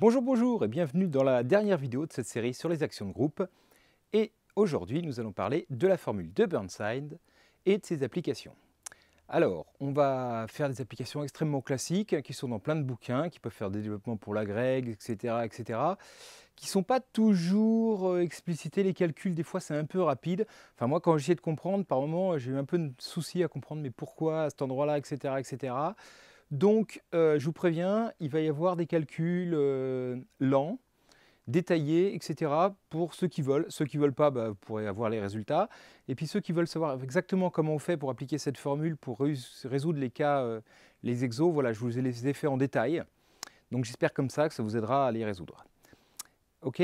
Bonjour, bonjour et bienvenue dans la dernière vidéo de cette série sur les actions de groupe. Et aujourd'hui, nous allons parler de la formule de Burnside et de ses applications. Alors, on va faire des applications extrêmement classiques qui sont dans plein de bouquins, qui peuvent faire des développements pour l'agrég, etc., qui ne sont pas toujours explicités. Les calculs, des fois, c'est un peu rapide. Enfin, moi, quand j'essayais de comprendre, par moments, j'ai eu un peu de souci à comprendre, mais pourquoi à cet endroit-là, etc. Donc, je vous préviens, il va y avoir des calculs lents, détaillés, etc. pour ceux qui veulent. Ceux qui ne veulent pas, vous pourrez avoir les résultats. Et puis ceux qui veulent savoir exactement comment on fait pour appliquer cette formule, pour résoudre les cas, les exos, voilà, je vous les ai fait en détail. Donc j'espère comme ça que ça vous aidera à les résoudre. Ok,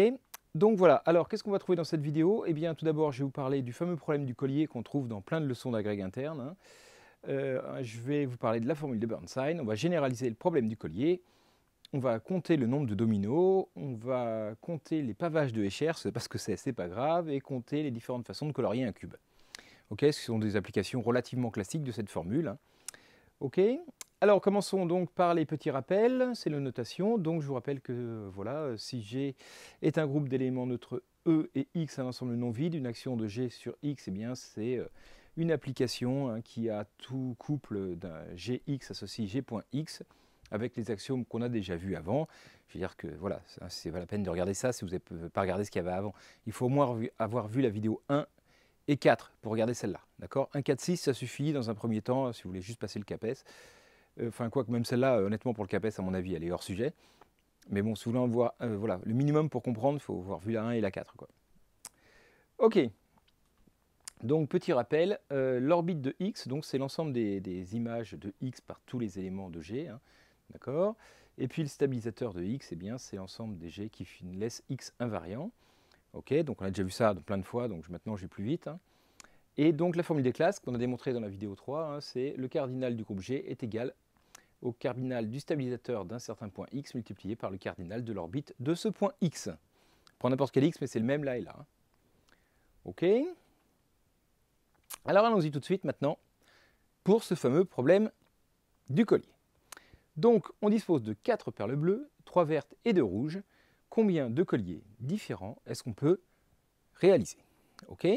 donc voilà, alors qu'est-ce qu'on va trouver dans cette vidéo? Eh bien tout d'abord, je vais vous parler du fameux problème du collier qu'on trouve dans plein de leçons d'agrég interne, hein. Je vais vous parler de la formule de Burnside, on va généraliser le problème du collier, on va compter le nombre de dominos, on va compter les pavages de Escher, c'est pas ce que c'est pas grave, et compter les différentes façons de colorier un cube. Ok, ce sont des applications relativement classiques de cette formule, hein. Ok, alors commençons donc par les petits rappels, c'est la notation. Donc je vous rappelle que voilà, si G est un groupe d'éléments neutres E et X, un ensemble non vide, une action de G sur X, eh bien c'est une application, hein, qui a tout couple d'un Gx associe G.X avec les axiomes qu'on a déjà vus avant. Je veux dire que voilà, c'est pas la peine de regarder ça si vous n'avez pas regardé ce qu'il y avait avant. Il faut au moins avoir vu la vidéo 1 et 4 pour regarder celle-là. D'accord, 1, 4, 6, ça suffit dans un premier temps si vous voulez juste passer le CAPES. Enfin, quoique même celle-là, honnêtement, pour le CAPES, à mon avis, elle est hors sujet. Mais bon, si vous voulez en voir, voilà, le minimum pour comprendre, il faut avoir vu la 1 et la 4, quoi. Ok. Donc, petit rappel, l'orbite de X, donc c'est l'ensemble des images de X par tous les éléments de G, hein, d'accord. Et puis le stabilisateur de X, eh bien, c'est l'ensemble des G qui laissent X invariant. Ok, donc on a déjà vu ça plein de fois, donc maintenant je vais plus vite, hein. Et donc la formule des classes qu'on a démontrée dans la vidéo 3, hein, c'est le cardinal du groupe G est égal au cardinal du stabilisateur d'un certain point X multiplié par le cardinal de l'orbite de ce point X. Prends n'importe quel X, mais c'est le même là et là, hein. Ok. Alors allons-y tout de suite maintenant pour ce fameux problème du collier. Donc on dispose de 4 perles bleues, 3 vertes et 2 rouges. Combien de colliers différents est-ce qu'on peut réaliser? Ok.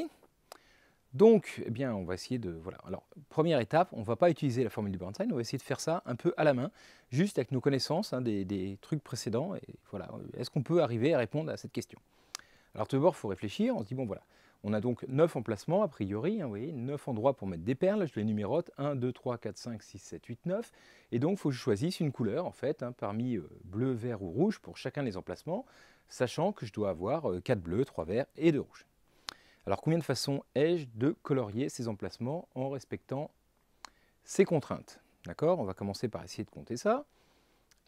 Donc, eh bien, on va essayer de... Voilà. Alors, première étape, on ne va pas utiliser la formule de Burnside, on va essayer de faire ça un peu à la main, juste avec nos connaissances, hein, des trucs précédents. Et voilà, est-ce qu'on peut arriver à répondre à cette question? Alors, tout d'abord, il faut réfléchir. On se dit, bon, voilà, on a donc 9 emplacements, a priori, hein, vous voyez, 9 endroits pour mettre des perles. Je les numérote, 1, 2, 3, 4, 5, 6, 7, 8, 9. Et donc, il faut que je choisisse une couleur, en fait, hein, parmi bleu, vert ou rouge pour chacun des emplacements, sachant que je dois avoir 4 bleus, 3 verts et 2 rouges. Alors, combien de façons ai-je de colorier ces emplacements en respectant ces contraintes? D'accord, on va commencer par essayer de compter ça.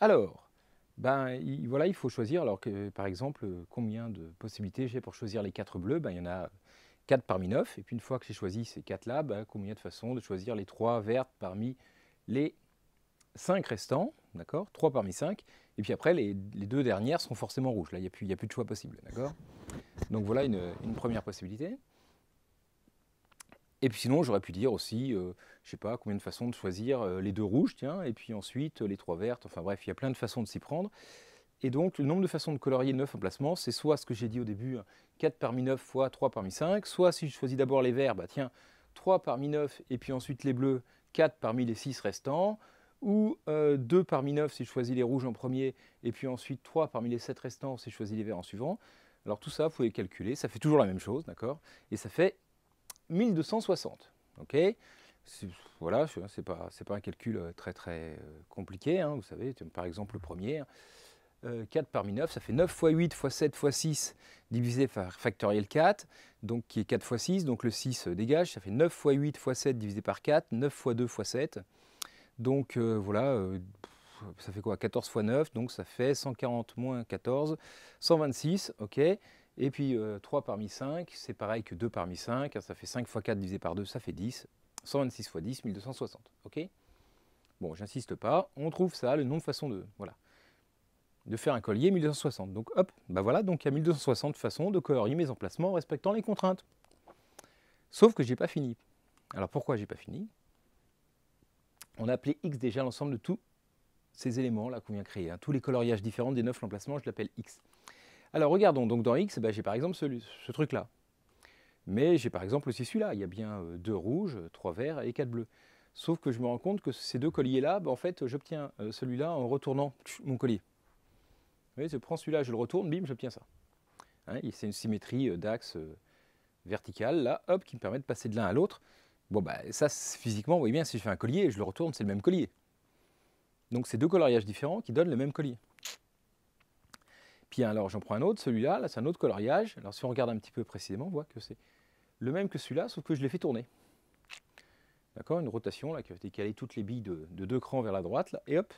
Alors, voilà, il faut choisir, alors que, par exemple, combien de possibilités j'ai pour choisir les 4 bleus? Il y en a 4 parmi 9. Et puis, une fois que j'ai choisi ces 4-là, combien de façons de choisir les 3 vertes parmi les 5 restants? D'accord, 3 parmi 5. Et puis après, les 2 dernières sont forcément rouges. Là, il n'y a plus de choix possible. D'accord. Donc voilà une première possibilité. Et puis sinon, j'aurais pu dire aussi, je ne sais pas, combien de façons de choisir les 2 rouges, tiens, et puis ensuite les 3 vertes. Enfin bref, il y a plein de façons de s'y prendre. Et donc, le nombre de façons de colorier 9 emplacements, c'est soit ce que j'ai dit au début, 4 parmi 9 fois 3 parmi 5, soit si je choisis d'abord les verts, tiens, 3 parmi 9, et puis ensuite les bleus, 4 parmi les 6 restants, ou 2 parmi 9 si je choisis les rouges en premier, et puis ensuite 3 parmi les 7 restants si je choisis les verts en suivant. Alors tout ça, vous pouvez calculer, ça fait toujours la même chose, d'accord? Et ça fait 1260. Ok, voilà, c'est pas un calcul très compliqué, hein, vous savez, par exemple le premier, 4 parmi 9, ça fait 9 fois 8 fois 7 fois 6 divisé par factoriel 4, donc qui est 4 fois 6, donc le 6 dégage, ça fait 9 fois 8 fois 7 divisé par 4, 9 fois 2 fois 7, donc voilà, ça fait quoi? 14 fois 9, donc ça fait 140 moins 14, 126, ok. Et puis 3 parmi 5, c'est pareil que 2 parmi 5, hein, ça fait 5 fois 4 divisé par 2, ça fait 10. 126 fois 10, 1260, ok. Bon, j'insiste pas, on trouve ça, le nombre de façons de faire un collier 1260. Donc hop, voilà, donc il y a 1260 façons de colorier mes emplacements en respectant les contraintes. Sauf que j'ai pas fini. Alors pourquoi j'ai pas fini? On a appelé X déjà l'ensemble de tous ces éléments-là qu'on vient créer. Tous les coloriages différents des 9 emplacements, je l'appelle X. Alors regardons, donc dans X, j'ai par exemple ce truc-là. Mais j'ai par exemple aussi celui-là. Il y a bien 2 rouges, 3 verts et 4 bleus. Sauf que je me rends compte que ces 2 colliers-là, en fait, j'obtiens celui-là en retournant mon collier. Vous voyez, je prends celui-là, je le retourne, bim, j'obtiens ça. C'est une symétrie d'axe verticale, là, hop, qui me permet de passer de l'un à l'autre. Bon, ça, physiquement, vous voyez bien, si je fais un collier et je le retourne, c'est le même collier. Donc, c'est 2 coloriages différents qui donnent le même collier. Puis alors, j'en prends un autre, celui-là, là, c'est un autre coloriage. Alors, si on regarde un petit peu précisément, on voit que c'est le même que celui-là, sauf que je l'ai fait tourner. D'accord, une rotation là, qui a décalé toutes les billes de 2 crans vers la droite, là, et hop.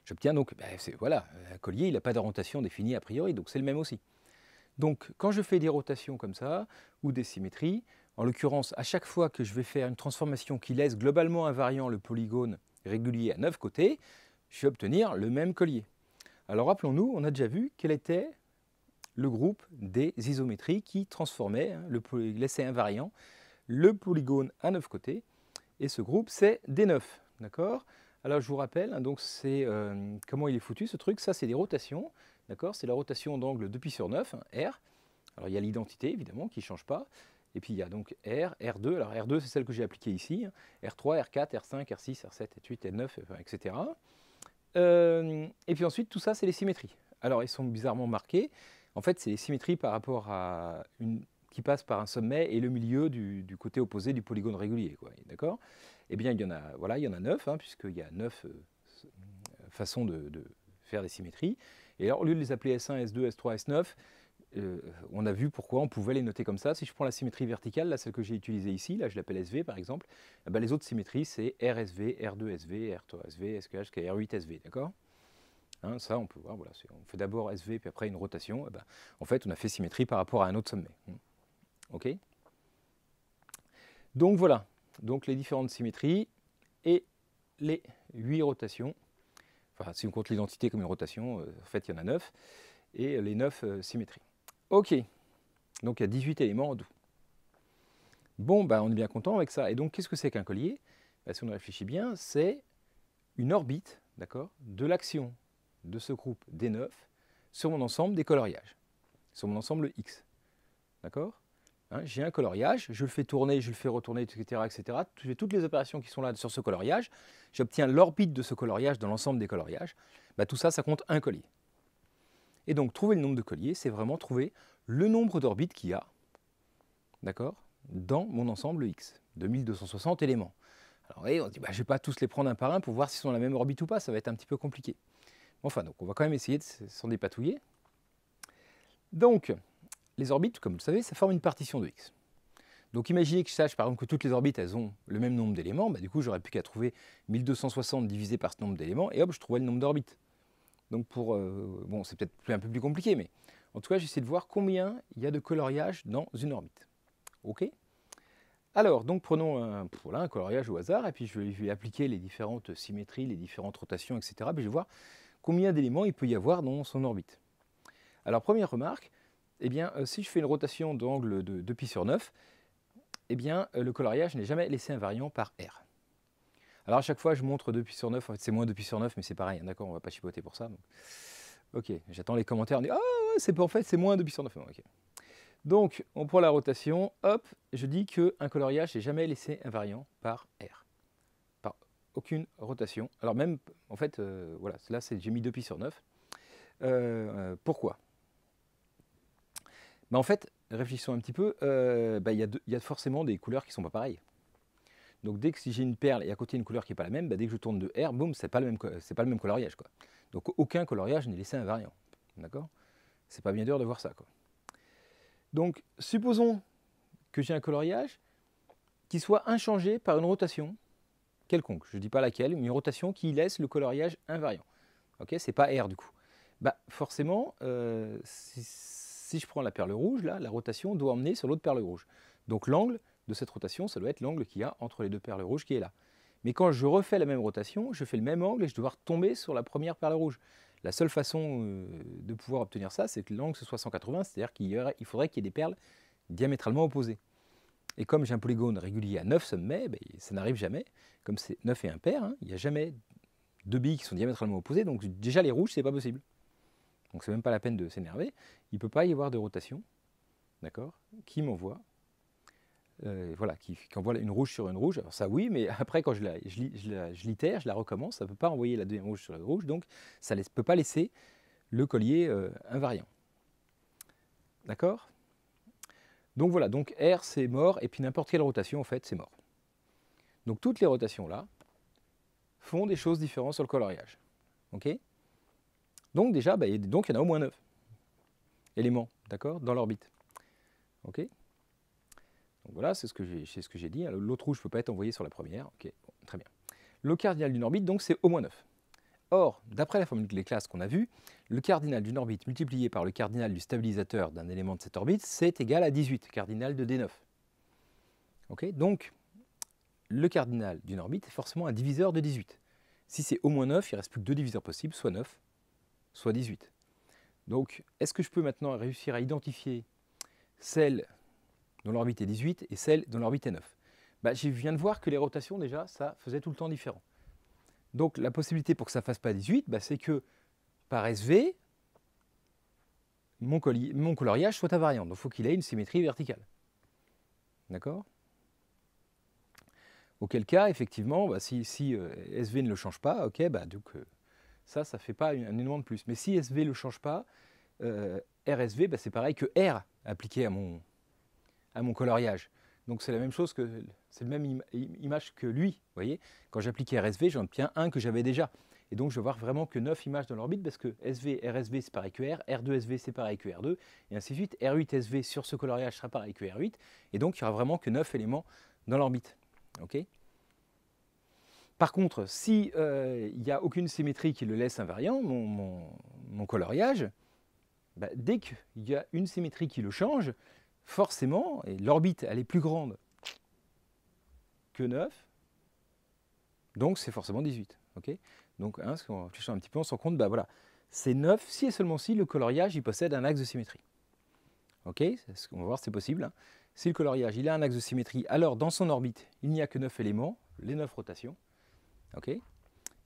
J'obtiens donc, voilà, un collier, il n'a pas d'orientation définie a priori, donc c'est le même aussi. Donc, quand je fais des rotations comme ça, ou des symétries, en l'occurrence, à chaque fois que je vais faire une transformation qui laisse globalement invariant le polygone régulier à 9 côtés, je vais obtenir le même collier. Alors rappelons-nous, on a déjà vu quel était le groupe des isométries qui transformait, laissait invariant le polygone à 9 côtés, et ce groupe c'est D9, d'accord? Alors je vous rappelle, donc c'est comment il est foutu ce truc, ça c'est des rotations, d'accord? C'est la rotation d'angle 2π/9, R. Alors il y a l'identité évidemment qui ne change pas, et puis il y a donc R, R2, alors R2 c'est celle que j'ai appliquée ici, R3, R4, R5, R6, R7, R8, R9, etc. Et puis ensuite tout ça c'est les symétries. Alors ils sont bizarrement marqués, en fait c'est les symétries par rapport à qui passe par un sommet et le milieu du côté opposé du polygone régulier, d'accord? Eh bien, il y en a, voilà, il y en a 9, puisqu'il y a 9 façons de faire des symétries. Et alors, au lieu de les appeler S1, S2, S3, S9, on a vu pourquoi on pouvait les noter comme ça. Si je prends la symétrie verticale, là, celle que j'ai utilisée ici, là, je l'appelle SV par exemple, les autres symétries, c'est RSV, R2SV, R3SV, SKH, R8SV, d'accord? Ça, on peut voir, voilà, on fait d'abord SV, puis après une rotation. En fait, on a fait symétrie par rapport à un autre sommet. OK? Donc voilà, donc les différentes symétries et les 8 rotations. Enfin, si on compte l'identité comme une rotation, en fait, il y en a 9. Et les 9 symétries. OK, donc il y a 18 éléments en tout. Bon, on est bien content avec ça. Et donc, qu'est-ce que c'est qu'un collier? Si on réfléchit bien, c'est une orbite, d'accord, de l'action de ce groupe D9 sur mon ensemble des coloriages, sur mon ensemble X. D'accord? J'ai un coloriage, je le fais tourner, je le fais retourner, etc. etc. Je fais toutes les opérations qui sont là sur ce coloriage, j'obtiens l'orbite de ce coloriage dans l'ensemble des coloriages. Tout ça, ça compte un collier. Et donc, trouver le nombre de colliers, c'est vraiment trouver le nombre d'orbites qu'il y a, d'accord, dans mon ensemble X, de 1260 éléments. Alors, on se dit, je ne vais pas tous les prendre un par un pour voir s'ils sont dans la même orbite ou pas, ça va être un petit peu compliqué. Enfin, donc, on va quand même essayer de s'en dépatouiller. Donc, les orbites, comme vous le savez, ça forme une partition de X. Donc imaginez que je sache par exemple que toutes les orbites elles ont le même nombre d'éléments, du coup j'aurais plus qu'à trouver 1260 divisé par ce nombre d'éléments et hop je trouvais le nombre d'orbites. Donc bon c'est peut-être un peu plus compliqué mais en tout cas j'essaie de voir combien il y a de coloriage dans une orbite. Ok? Alors donc prenons un coloriage au hasard et puis je vais appliquer les différentes symétries, les différentes rotations etc. Puis je vais voir combien d'éléments il peut y avoir dans son orbite. Alors première remarque, si je fais une rotation d'angle de 2π/9, le coloriage n'est jamais laissé invariant par R. Alors à chaque fois, je montre 2π/9, en fait c'est moins 2π/9, mais c'est pareil, d'accord, on ne va pas chipoter pour ça. Donc. Ok, j'attends les commentaires, on dit « Ah, en fait c'est moins 2π/9. » Okay. Donc, on prend la rotation, hop, je dis qu'un coloriage n'est jamais laissé invariant par R. Par aucune rotation. Alors même, en fait, voilà, là j'ai mis 2π/9. Pourquoi? En fait, réfléchissons un petit peu, il y a forcément des couleurs qui ne sont pas pareilles. Donc dès que si j'ai une perle et à côté une couleur qui n'est pas la même, dès que je tourne de R, boum, c'est pas le même coloriage. Donc aucun coloriage n'est laissé invariant. D'accord? C'est pas bien dur de voir ça. Donc supposons que j'ai un coloriage qui soit inchangé par une rotation quelconque. Je ne dis pas laquelle, mais une rotation qui laisse le coloriage invariant. Ok? C'est pas R du coup. Forcément, si je prends la perle rouge, là, la rotation doit emmener sur l'autre perle rouge. Donc l'angle de cette rotation, ça doit être l'angle qu'il y a entre les deux perles rouges qui est là. Mais quand je refais la même rotation, je fais le même angle et je dois retomber sur la première perle rouge. La seule façon de pouvoir obtenir ça, c'est que l'angle soit 180, c'est-à-dire qu'il faudrait qu'il y ait des perles diamétralement opposées. Et comme j'ai un polygone régulier à 9 sommets, ben, ça n'arrive jamais. Comme c'est 9 et impair, hein, il n'y a jamais deux billes qui sont diamétralement opposées, donc déjà les rouges, c'est pas possible. Donc c'est même pas la peine de s'énerver. Il ne peut pas y avoir de rotation, d'accord, qui m'envoie, voilà, qui envoie une rouge sur une rouge. Alors ça oui, mais après quand je l'itère, je la recommence, ça ne peut pas envoyer la deuxième rouge sur la rouge, donc ça ne peut pas laisser le collier invariant. D'accord? Donc voilà, donc R c'est mort, et puis n'importe quelle rotation en fait c'est mort. Donc toutes les rotations là font des choses différentes sur le coloriage. Ok? Donc déjà, bah, donc il y en a au moins 9 éléments, d'accord, dans l'orbite. Ok? Donc voilà, c'est ce que j'ai dit. L'autre rouge ne peut pas être envoyé sur la première. Ok, bon, très bien. Le cardinal d'une orbite, donc c'est au moins 9. Or, d'après la formule de Laplace qu'on a vue, le cardinal d'une orbite multiplié par le cardinal du stabilisateur d'un élément de cette orbite, c'est égal à 18, cardinal de D9. Okay, donc, le cardinal d'une orbite est forcément un diviseur de 18. Si c'est au moins 9, il ne reste plus que deux diviseurs possibles, soit 9, soit 18. Donc, est-ce que je peux maintenant réussir à identifier celle dont l'orbite est 18 et celle dont l'orbite est 9? Bah, je viens de voir que les rotations, déjà, ça faisait tout le temps différent. Donc la possibilité pour que ça ne fasse pas 18, bah, c'est que par SV, mon coloriage soit invariant. Donc il faut qu'il ait une symétrie verticale. D'accord? Auquel cas, effectivement, bah, si SV ne le change pas, ok, bah, donc, ça ne fait pas un élément de plus. Mais si SV ne le change pas, RSV, bah, c'est pareil que R appliqué à mon coloriage. Donc c'est la même chose que, c'est la même image que lui, vous voyez. Quand j'applique RSV, j'en obtiens un que j'avais déjà. Et donc je vais voir vraiment que 9 images dans l'orbite parce que SV, RSV c'est pareil que R, R2SV c'est pareil que R2, et ainsi de suite. R8SV sur ce coloriage sera pareil que R8, et donc il n'y aura vraiment que 9 éléments dans l'orbite. Okay. Par contre, si il n'y a aucune symétrie qui le laisse invariant, mon coloriage, bah, dès qu'il y a une symétrie qui le change, forcément, et l'orbite elle est plus grande que 9, donc c'est forcément 18. Okay, donc, hein, si on réfléchit un petit peu, on se rend compte, bah voilà, c'est 9 si et seulement si le coloriage il possède un axe de symétrie. Ok, on va voir si c'est possible. Hein. Si le coloriage il a un axe de symétrie, alors dans son orbite, il n'y a que 9 éléments, les 9 rotations. Ok,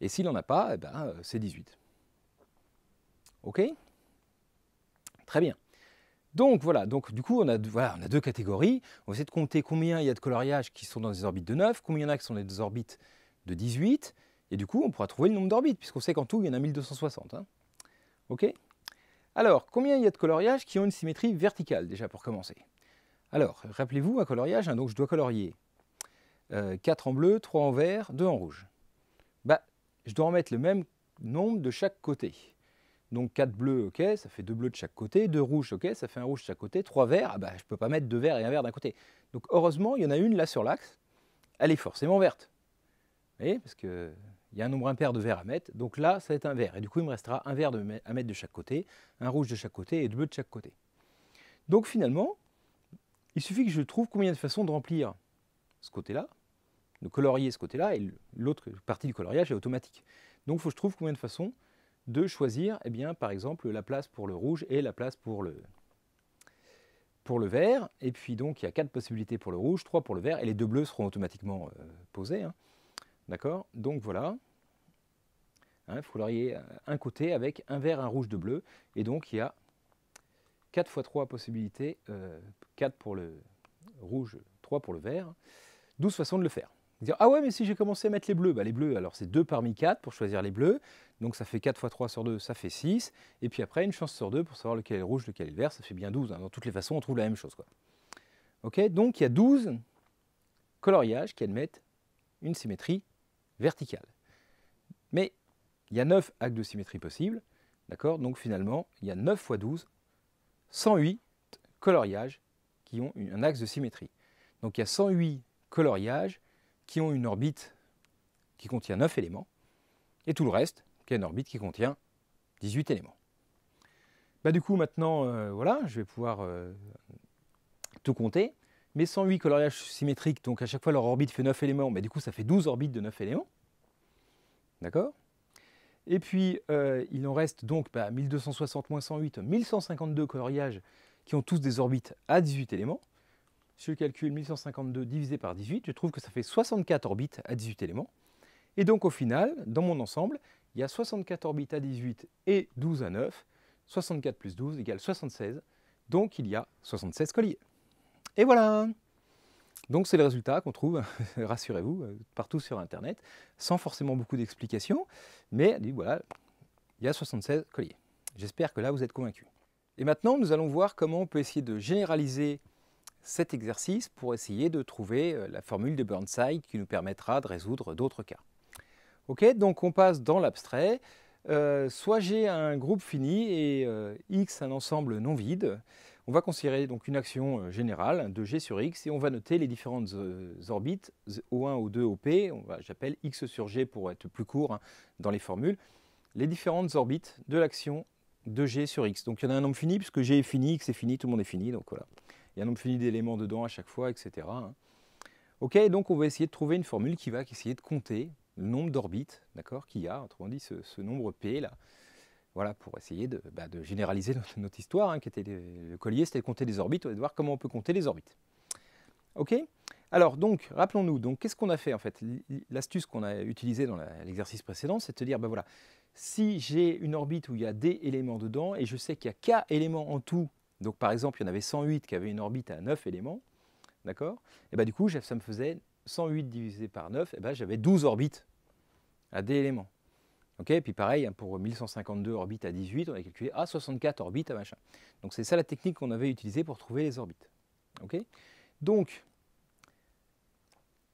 et s'il n'en a pas, eh ben, c'est 18. Ok, très bien. Donc voilà, donc du coup on a deux catégories. On va essayer de compter combien il y a de coloriages qui sont dans des orbites de 9, combien il y en a qui sont dans des orbites de 18, et du coup on pourra trouver le nombre d'orbites, puisqu'on sait qu'en tout il y en a 1260. Hein. Ok. Alors, combien il y a de coloriages qui ont une symétrie verticale, déjà pour commencer? Alors, rappelez-vous un coloriage, hein, donc je dois colorier 4 en bleu, 3 en vert, 2 en rouge. Bah, je dois en mettre le même nombre de chaque côté. Donc 4 bleus, ok, ça fait 2 bleus de chaque côté, 2 rouges, ok, ça fait un rouge de chaque côté, 3 verts, ah bah, je ne peux pas mettre 2 verts et un vert d'un côté. Donc heureusement, il y en a une là sur l'axe, elle est forcément verte. Vous voyez, parce qu'il y a un nombre impair de verts à mettre, donc là, ça va être un vert. Et du coup, il me restera un vert à mettre de chaque côté, un rouge de chaque côté et 2 bleus de chaque côté. Donc finalement, il suffit que je trouve combien de façons de remplir ce côté-là, de colorier ce côté-là, et l'autre partie du coloriage est automatique. Donc il faut que je trouve combien de façons de choisir, eh bien, par exemple, la place pour le rouge et la place pour le vert. Et puis donc, il y a 4 possibilités pour le rouge, 3 pour le vert, et les 2 bleus seront automatiquement posés. Hein. D'accord? Donc voilà. Il faut colorier un côté avec un vert, un rouge, 2 bleus. Et donc, il y a 4 fois 3 possibilités, 4 pour le rouge, 3 pour le vert. 12 façons de le faire. Dire, ah ouais, mais si j'ai commencé à mettre les bleus, bah les bleus, alors c'est 2 parmi 4 pour choisir les bleus, donc ça fait 4 fois 3 sur 2, ça fait 6, et puis après, une chance sur 2 pour savoir lequel est le rouge, lequel est le vert, ça fait bien 12. Hein. Dans toutes les façons, on trouve la même chose. Quoi. Ok, donc il y a 12 coloriages qui admettent une symétrie verticale. Mais il y a 9 axes de symétrie possibles, d'accord? Donc finalement, il y a 9 fois 12, 108 coloriages qui ont un axe de symétrie. Donc il y a 108 coloriages qui ont une orbite qui contient 9 éléments, et tout le reste qui a une orbite qui contient 18 éléments. Bah, du coup, maintenant, voilà, je vais pouvoir tout compter. Mes 108 coloriages symétriques, donc à chaque fois leur orbite fait 9 éléments, mais du coup ça fait 12 orbites de 9 éléments. D'accord? Et puis, il en reste donc 1260 moins 108, 1152 coloriages qui ont tous des orbites à 18 éléments. je calcule 1152 divisé par 18, je trouve que ça fait 64 orbites à 18 éléments. Et donc au final, dans mon ensemble, il y a 64 orbites à 18 et 12 à 9. 64 plus 12 égale 76. Donc il y a 76 colliers. Et voilà! Donc c'est le résultat qu'on trouve, rassurez-vous, partout sur Internet, sans forcément beaucoup d'explications. Mais voilà, il y a 76 colliers. J'espère que là vous êtes convaincus. Et maintenant, nous allons voir comment on peut essayer de généraliser cet exercice pour essayer de trouver la formule de Burnside qui nous permettra de résoudre d'autres cas. Ok, donc on passe dans l'abstrait. Soit j'ai un groupe fini et X un ensemble non vide. On va considérer donc une action générale de G sur X et on va noter les différentes orbites O1, O2, OP. J'appelle X sur G pour être plus court dans les formules. Les différentes orbites de l'action de G sur X. Donc il y en a un nombre fini puisque G est fini, X est fini, tout le monde est fini. Donc voilà. Il y a un nombre fini d'éléments dedans à chaque fois, etc. Ok, donc on va essayer de trouver une formule qui va essayer de compter le nombre d'orbites, d'accord, qu'il y a, autrement dit ce nombre P là. Voilà, pour essayer de généraliser notre histoire, qui était le collier, c'était de compter les orbites, on va voir comment on peut compter les orbites. Ok. Alors donc, rappelons-nous, donc qu'est-ce qu'on a fait en fait? L'astuce qu'on a utilisée dans l'exercice précédent, c'est de dire, ben voilà, si j'ai une orbite où il y a d éléments dedans, et je sais qu'il y a k éléments en tout, donc par exemple, il y en avait 108 qui avaient une orbite à 9 éléments, d'accord? Et ben du coup, ça me faisait 108 divisé par 9, et ben j'avais 12 orbites à d éléments. Ok, et puis pareil, pour 1152 orbites à 18, on a calculé 64 orbites à machin. Donc c'est ça la technique qu'on avait utilisée pour trouver les orbites. Ok, donc,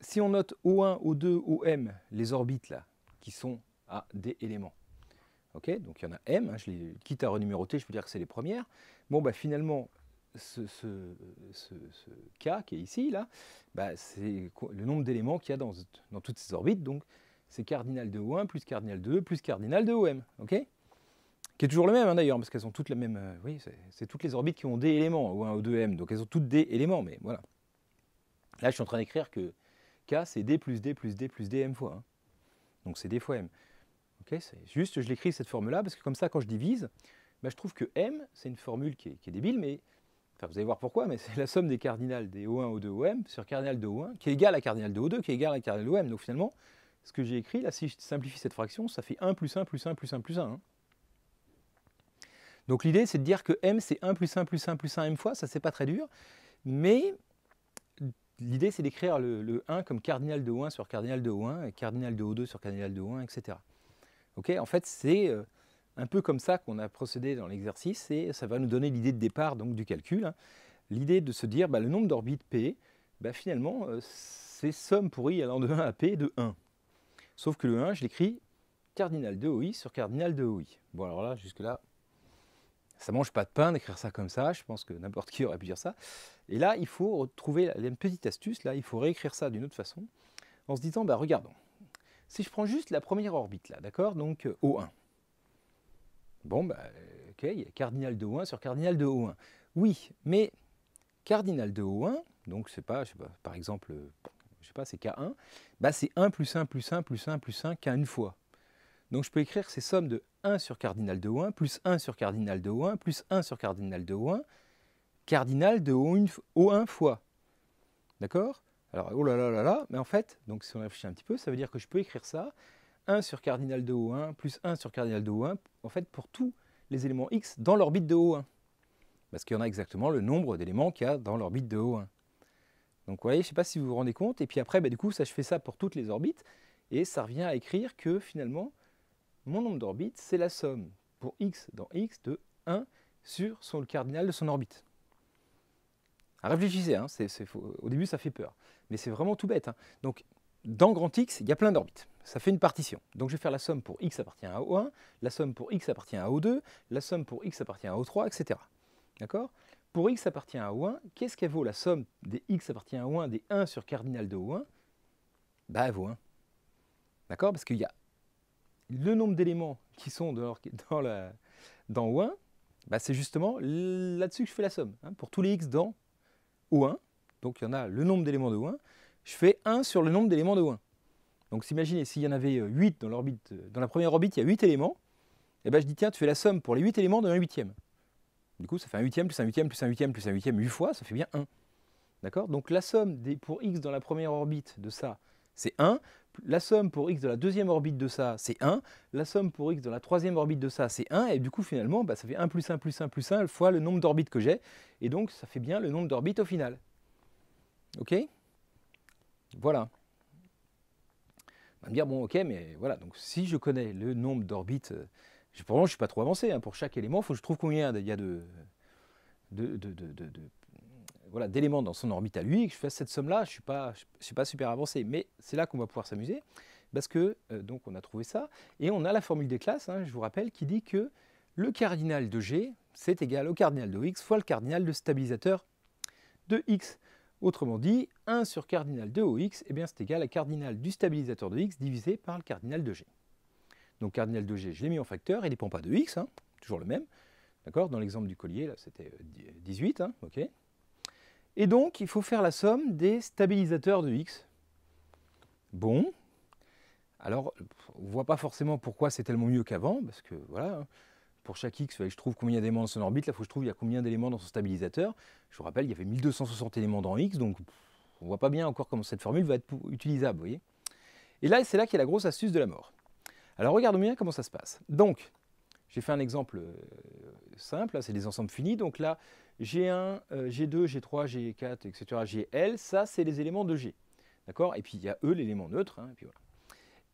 si on note O1, O2, OM, les orbites là, qui sont à des éléments. Ok, donc il y en a M, quitte à renuméroter, je peux dire que c'est les premières. Bon, bah finalement, ce K qui est ici, là, bah, c'est le nombre d'éléments qu'il y a dans toutes ces orbites. Donc c'est cardinal de O1 plus cardinal de E plus cardinal de OM. Ok, qui est toujours le même d'ailleurs, parce qu'elles ont toutes la même. Oui, c'est toutes les orbites qui ont des éléments, O1, O2, M. Donc elles ont toutes des éléments, mais voilà. Là, je suis en train d'écrire que K, c'est D plus D plus D plus D M fois. Donc c'est D fois M. Okay, c'est juste, je l'écris cette formule-là, parce que comme ça, quand je divise, bah, je trouve que M, c'est une formule qui est débile, mais enfin, vous allez voir pourquoi, mais c'est la somme des cardinales des O1, O2, OM sur cardinal de O1, qui est égal à cardinal de O2, qui est égal à cardinal de OM. Donc finalement, ce que j'ai écrit, là, si je simplifie cette fraction, ça fait 1 plus 1 plus 1 plus 1 plus 1. Donc l'idée, c'est de dire que M, c'est 1 plus 1 plus 1 plus 1 M fois, ça, c'est pas très dur, mais l'idée, c'est d'écrire le 1 comme cardinal de O1 sur cardinal de O1, et cardinal de O2 sur cardinal de O1, etc. Okay, en fait, c'est un peu comme ça qu'on a procédé dans l'exercice et ça va nous donner l'idée de départ donc, du calcul. L'idée de se dire le nombre d'orbites P, finalement, c'est somme pour i allant de 1 à P de 1. Sauf que le 1, je l'écris cardinal de OI sur cardinal de OI. Bon, alors là, jusque-là, ça ne mange pas de pain d'écrire ça comme ça. Je pense que n'importe qui aurait pu dire ça. Et là, il faut retrouver une petite astuce. Là, il faut réécrire ça d'une autre façon en se disant, regardons. Si je prends juste la première orbite, là, d'accord, donc O1. Bon, ok, il y a cardinal de O1 sur cardinal de O1. Oui, mais cardinal de O1, donc c'est pas, je sais pas, par exemple, je sais pas, c'est K1, c'est 1 plus 1 plus 1 plus 1 plus 1 K une fois. Donc je peux écrire ces sommes de 1 sur cardinal de O1 plus 1 sur cardinal de O1 plus 1 sur cardinal de O1, cardinal de O1 fois. D'accord? Alors, oh là là là là, mais en fait, donc si on réfléchit un petit peu, ça veut dire que je peux écrire ça, 1 sur cardinal de O1 plus 1 sur cardinal de O1, en fait, pour tous les éléments X dans l'orbite de O1. Parce qu'il y en a exactement le nombre d'éléments qu'il y a dans l'orbite de O1. Donc, vous voyez, je ne sais pas si vous vous rendez compte, et puis après, du coup, ça, je fais ça pour toutes les orbites, et ça revient à écrire que, finalement, mon nombre d'orbites, c'est la somme pour X dans X de 1 sur le cardinal de son orbite. Réfléchissez, au début ça fait peur, mais c'est vraiment tout bête. Donc dans grand X, il y a plein d'orbites, ça fait une partition. Donc je vais faire la somme pour X appartient à O1, la somme pour X appartient à O2, la somme pour X appartient à O3, etc. D'accord? Pour X appartient à O1, qu'est-ce qu'elle vaut la somme des X appartient à O1 des 1 sur cardinal de O1? Elle vaut 1. D'accord? Parce qu'il y a le nombre d'éléments qui sont dans O1, c'est justement là-dessus que je fais la somme. Pour tous les X dans O1, donc il y en a le nombre d'éléments de O1, je fais 1 sur le nombre d'éléments de O1. Donc imaginez, s'il y en avait 8 dans l'orbite, dans la première orbite, il y a 8 éléments, et je dis tiens, tu fais la somme pour les 8 éléments de 1 huitième. Du coup, ça fait un huitième plus un huitième plus un huitième plus un huitième 8 fois, ça fait bien 1. D'accord? Donc la somme pour x dans la première orbite de ça, c'est 1. La somme pour x de la deuxième orbite de ça, c'est 1. La somme pour x dans la troisième orbite de ça, c'est 1. Et du coup, finalement, bah, ça fait 1 plus 1 plus 1 plus 1 fois le nombre d'orbites que j'ai. Et donc, ça fait bien le nombre d'orbites au final. OK? Voilà. On va me dire, bon, ok, mais voilà, donc si je connais le nombre d'orbites, pour le moment, je ne suis pas trop avancé, hein, pour chaque élément, il faut que je trouve combien il y a voilà, d'éléments dans son orbite à lui, et que je fasse cette somme-là, je ne suis pas super avancé. Mais c'est là qu'on va pouvoir s'amuser, parce que, donc, on a trouvé ça, et on a la formule des classes, hein, je vous rappelle, qui dit que le cardinal de G, c'est égal au cardinal de X fois le cardinal de stabilisateur de X. Autrement dit, 1 sur cardinal de OX, eh bien c'est égal à cardinal du stabilisateur de X divisé par le cardinal de G. Donc cardinal de G, je l'ai mis en facteur, il ne dépend pas de X, hein, toujours le même. D'accord? Dans l'exemple du collier, là c'était 18, hein, ok. Et donc, il faut faire la somme des stabilisateurs de X. Bon, alors, on ne voit pas forcément pourquoi c'est tellement mieux qu'avant, parce que voilà, hein, pour chaque x, je trouve combien d'éléments dans son orbite, là il faut que je trouve il y a combien d'éléments dans son stabilisateur. Je vous rappelle, il y avait 1260 éléments dans x, donc on ne voit pas bien encore comment cette formule va être utilisable, vous voyez. Et là, c'est là qu'il y a la grosse astuce de la mort. Alors regardons bien comment ça se passe. Donc, j'ai fait un exemple simple, c'est des ensembles finis, donc là, G1, G2, G3, G4, etc., GL, ça c'est les éléments de G. D'accord? Et puis il y a E, l'élément neutre, hein, et puis voilà.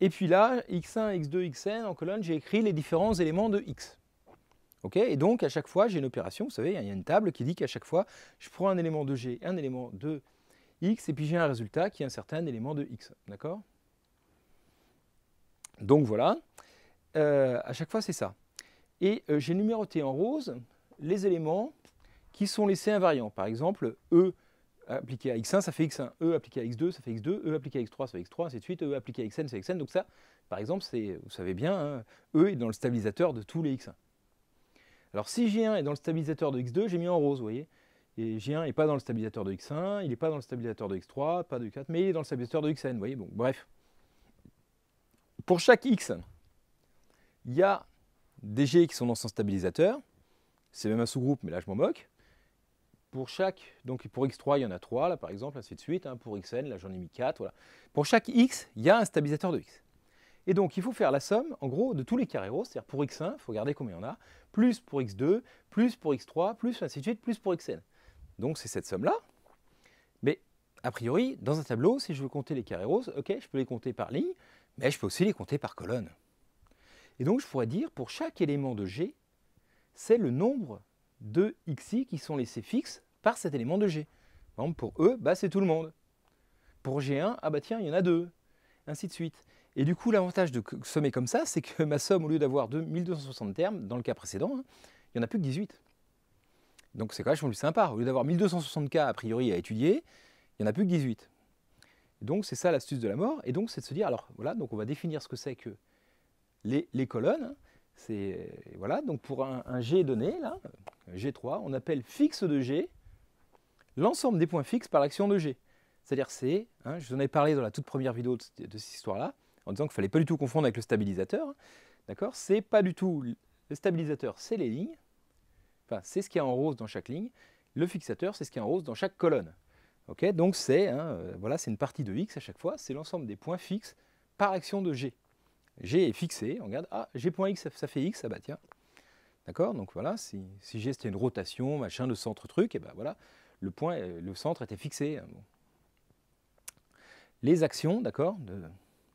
Et puis là, x1, x2, xn, en colonne, j'ai écrit les différents éléments de x. Okay, et donc, à chaque fois, j'ai une opération, vous savez, il y a une table qui dit qu'à chaque fois, je prends un élément de G, un élément de X, et puis j'ai un résultat qui est un certain élément de X. D'accord? Donc voilà, à chaque fois, c'est ça. Et j'ai numéroté en rose les éléments qui sont laissés invariants. Par exemple, E appliqué à X1, ça fait X1. E appliqué à X2, ça fait X2. E appliqué à X3, ça fait X3, ainsi de suite. E appliqué à Xn, c'est Xn. Donc ça, par exemple, vous savez bien, hein, E est dans le stabilisateur de tous les X1. Alors si G1 est dans le stabilisateur de X2, j'ai mis en rose, vous voyez. Et G1 n'est pas dans le stabilisateur de X1, il n'est pas dans le stabilisateur de X3, pas de X4, mais il est dans le stabilisateur de Xn, vous voyez. Bon, bref. Pour chaque X, il y a des G qui sont dans son stabilisateur. C'est même un sous-groupe, mais là je m'en moque. Donc pour X3, il y en a 3, là par exemple, ainsi de suite. Hein. Pour Xn, là j'en ai mis 4, voilà. Pour chaque X, il y a un stabilisateur de X. Et donc, il faut faire la somme, en gros, de tous les carrés roses, c'est-à-dire pour x1, il faut regarder combien il y en a, plus pour x2, plus pour x3, plus ainsi de suite, plus pour xn. Donc, c'est cette somme-là. Mais, a priori, dans un tableau, si je veux compter les carrés roses, ok, je peux les compter par ligne, mais je peux aussi les compter par colonne. Et donc, je pourrais dire, pour chaque élément de G, c'est le nombre de xi qui sont laissés fixes par cet élément de G. Par exemple, pour E, bah, c'est tout le monde. Pour G1, ah bah tiens, il y en a 2, ainsi de suite. Et du coup, l'avantage de sommer comme ça, c'est que ma somme, au lieu d'avoir 1260 termes, dans le cas précédent, hein, il n'y en a plus que 18. Donc c'est quand même plus sympa. Au lieu d'avoir 1260 cas a priori à étudier, il n'y en a plus que 18. Et donc c'est ça l'astuce de la mort. Et donc c'est de se dire, alors voilà, donc on va définir ce que c'est que les colonnes. Voilà, donc pour un G donné, là, G3, on appelle fixe de G l'ensemble des points fixes par l'action de G. C'est-à-dire c'est, hein, je vous en ai parlé dans la toute première vidéo de cette histoire-là, en disant qu'il ne fallait pas du tout confondre avec le stabilisateur. D'accord? C'est pas du tout. Le stabilisateur, c'est les lignes. Enfin, c'est ce qu'il y a en rose dans chaque ligne. Le fixateur, c'est ce qu'il y a en rose dans chaque colonne. Okay? Donc c'est voilà, une partie de x à chaque fois. C'est l'ensemble des points fixes par action de G. G est fixé. On regarde, ah, G.x, ça fait x. Ah bah tiens. D'accord? Donc voilà, si G c'était une rotation, machin, de centre truc, et ben voilà, le centre était fixé. Bon. Les actions, d'accord,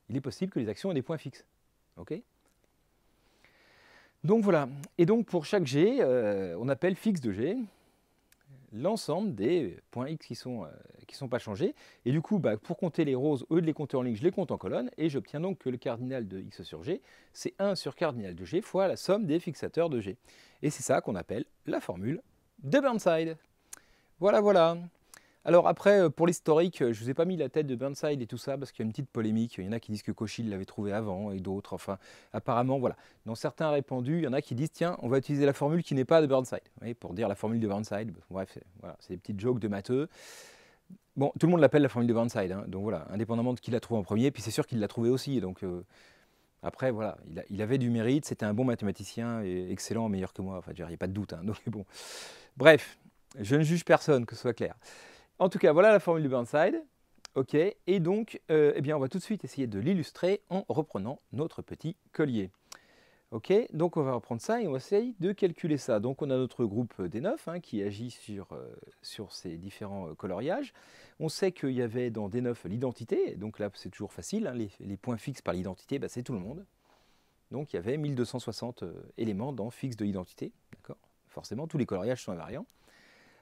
il est possible que les actions aient des points fixes. Ok? Donc voilà. Et donc pour chaque G, on appelle fixe de G l'ensemble des points X qui sont pas changés. Et du coup, bah, pour compter les roses, au lieu de les compter en ligne, je les compte en colonne. Et j'obtiens donc que le cardinal de X sur G, c'est 1 sur cardinal de G fois la somme des fixateurs de G. Et c'est ça qu'on appelle la formule de Burnside. Voilà, voilà. Alors après, pour l'historique, je ne vous ai pas mis la tête de Burnside et tout ça, parce qu'il y a une petite polémique. Il y en a qui disent que Cauchy l'avait trouvé avant, et d'autres, enfin, apparemment, voilà. Dans certains répandus, il y en a qui disent, tiens, on va utiliser la formule qui n'est pas de Burnside. Vous voyez, pour dire la formule de Burnside, bref, voilà, c'est des petites jokes de matheux. Bon, tout le monde l'appelle la formule de Burnside, hein, donc voilà, indépendamment de qui l'a trouvé en premier, puis c'est sûr qu'il l'a trouvé aussi, donc après, voilà, il avait du mérite, c'était un bon mathématicien, et excellent, meilleur que moi, enfin, il n'y a pas de doute, hein, donc bon. Bref, je ne juge personne, que ce soit clair. En tout cas, voilà la formule de Burnside. Ok, et donc, eh bien, on va tout de suite essayer de l'illustrer en reprenant notre petit collier. Ok, donc on va reprendre ça et on va essayer de calculer ça. Donc on a notre groupe des 9 qui agit sur ces différents coloriages. On sait qu'il y avait dans D9 l'identité, donc là c'est toujours facile, les points fixes par l'identité, bah, c'est tout le monde. Donc il y avait 1260 éléments dans fixe de l'identité, d'accord. Forcément, tous les coloriages sont invariants.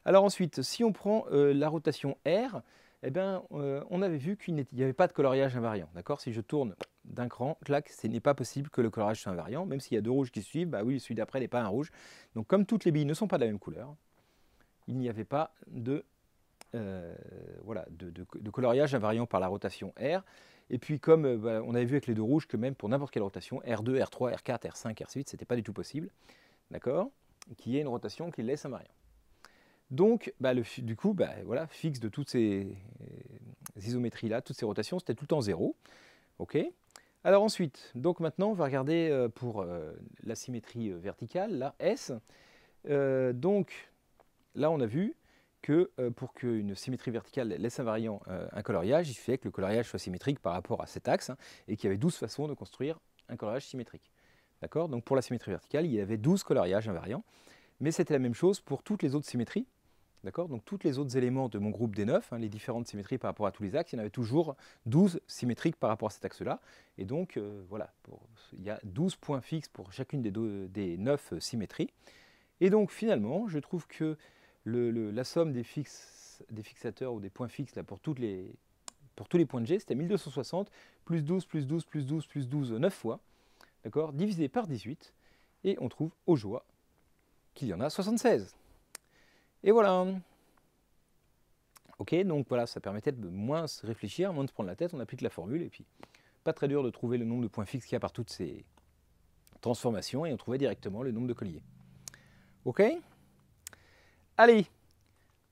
Alors ensuite, si on prend la rotation R, eh ben, on avait vu qu'il n'y avait pas de coloriage invariant. D'accord. Si je tourne d'un cran, clac, ce n'est pas possible que le coloriage soit invariant. Même s'il y a deux rouges qui suivent, bah oui, celui d'après n'est pas un rouge. Donc comme toutes les billes ne sont pas de la même couleur, il n'y avait pas de coloriage invariant par la rotation R. Et puis comme on avait vu avec les deux rouges que même pour n'importe quelle rotation, R2, R3, R4, R5, R8, ce n'était pas du tout possible. D'accord. Qu'il y ait une rotation qui laisse invariant. Donc, bah, du coup, bah, voilà, fixe de toutes ces isométries-là, toutes ces rotations, c'était tout le temps 0. OK. Alors ensuite, donc maintenant, on va regarder pour la symétrie verticale, là, S. Donc, là, on a vu que pour qu'une symétrie verticale laisse invariant un coloriage, il suffisait que le coloriage soit symétrique par rapport à cet axe, et qu'il y avait 12 façons de construire un coloriage symétrique. D'accord. Donc, pour la symétrie verticale, il y avait 12 coloriages invariants, mais c'était la même chose pour toutes les autres symétries. D'accord. Donc tous les autres éléments de mon groupe D9, les différentes symétries par rapport à tous les axes, il y en avait toujours 12 symétriques par rapport à cet axe-là. Et donc voilà, il y a 12 points fixes pour chacune des 9 symétries. Et donc finalement, je trouve que la somme des fixateurs ou des points fixes là, pour tous les points de G, c'était 1260 plus 12 plus 12 plus 12 plus 12 9 fois, d'accord, divisé par 18. Et on trouve au joie qu'il y en a 76. Et voilà. Ok, donc voilà, ça permettait de moins se réfléchir, moins de se prendre la tête, on applique la formule, et puis pas très dur de trouver le nombre de points fixes qu'il y a par toutes ces transformations, et on trouvait directement le nombre de colliers. Ok. Allez,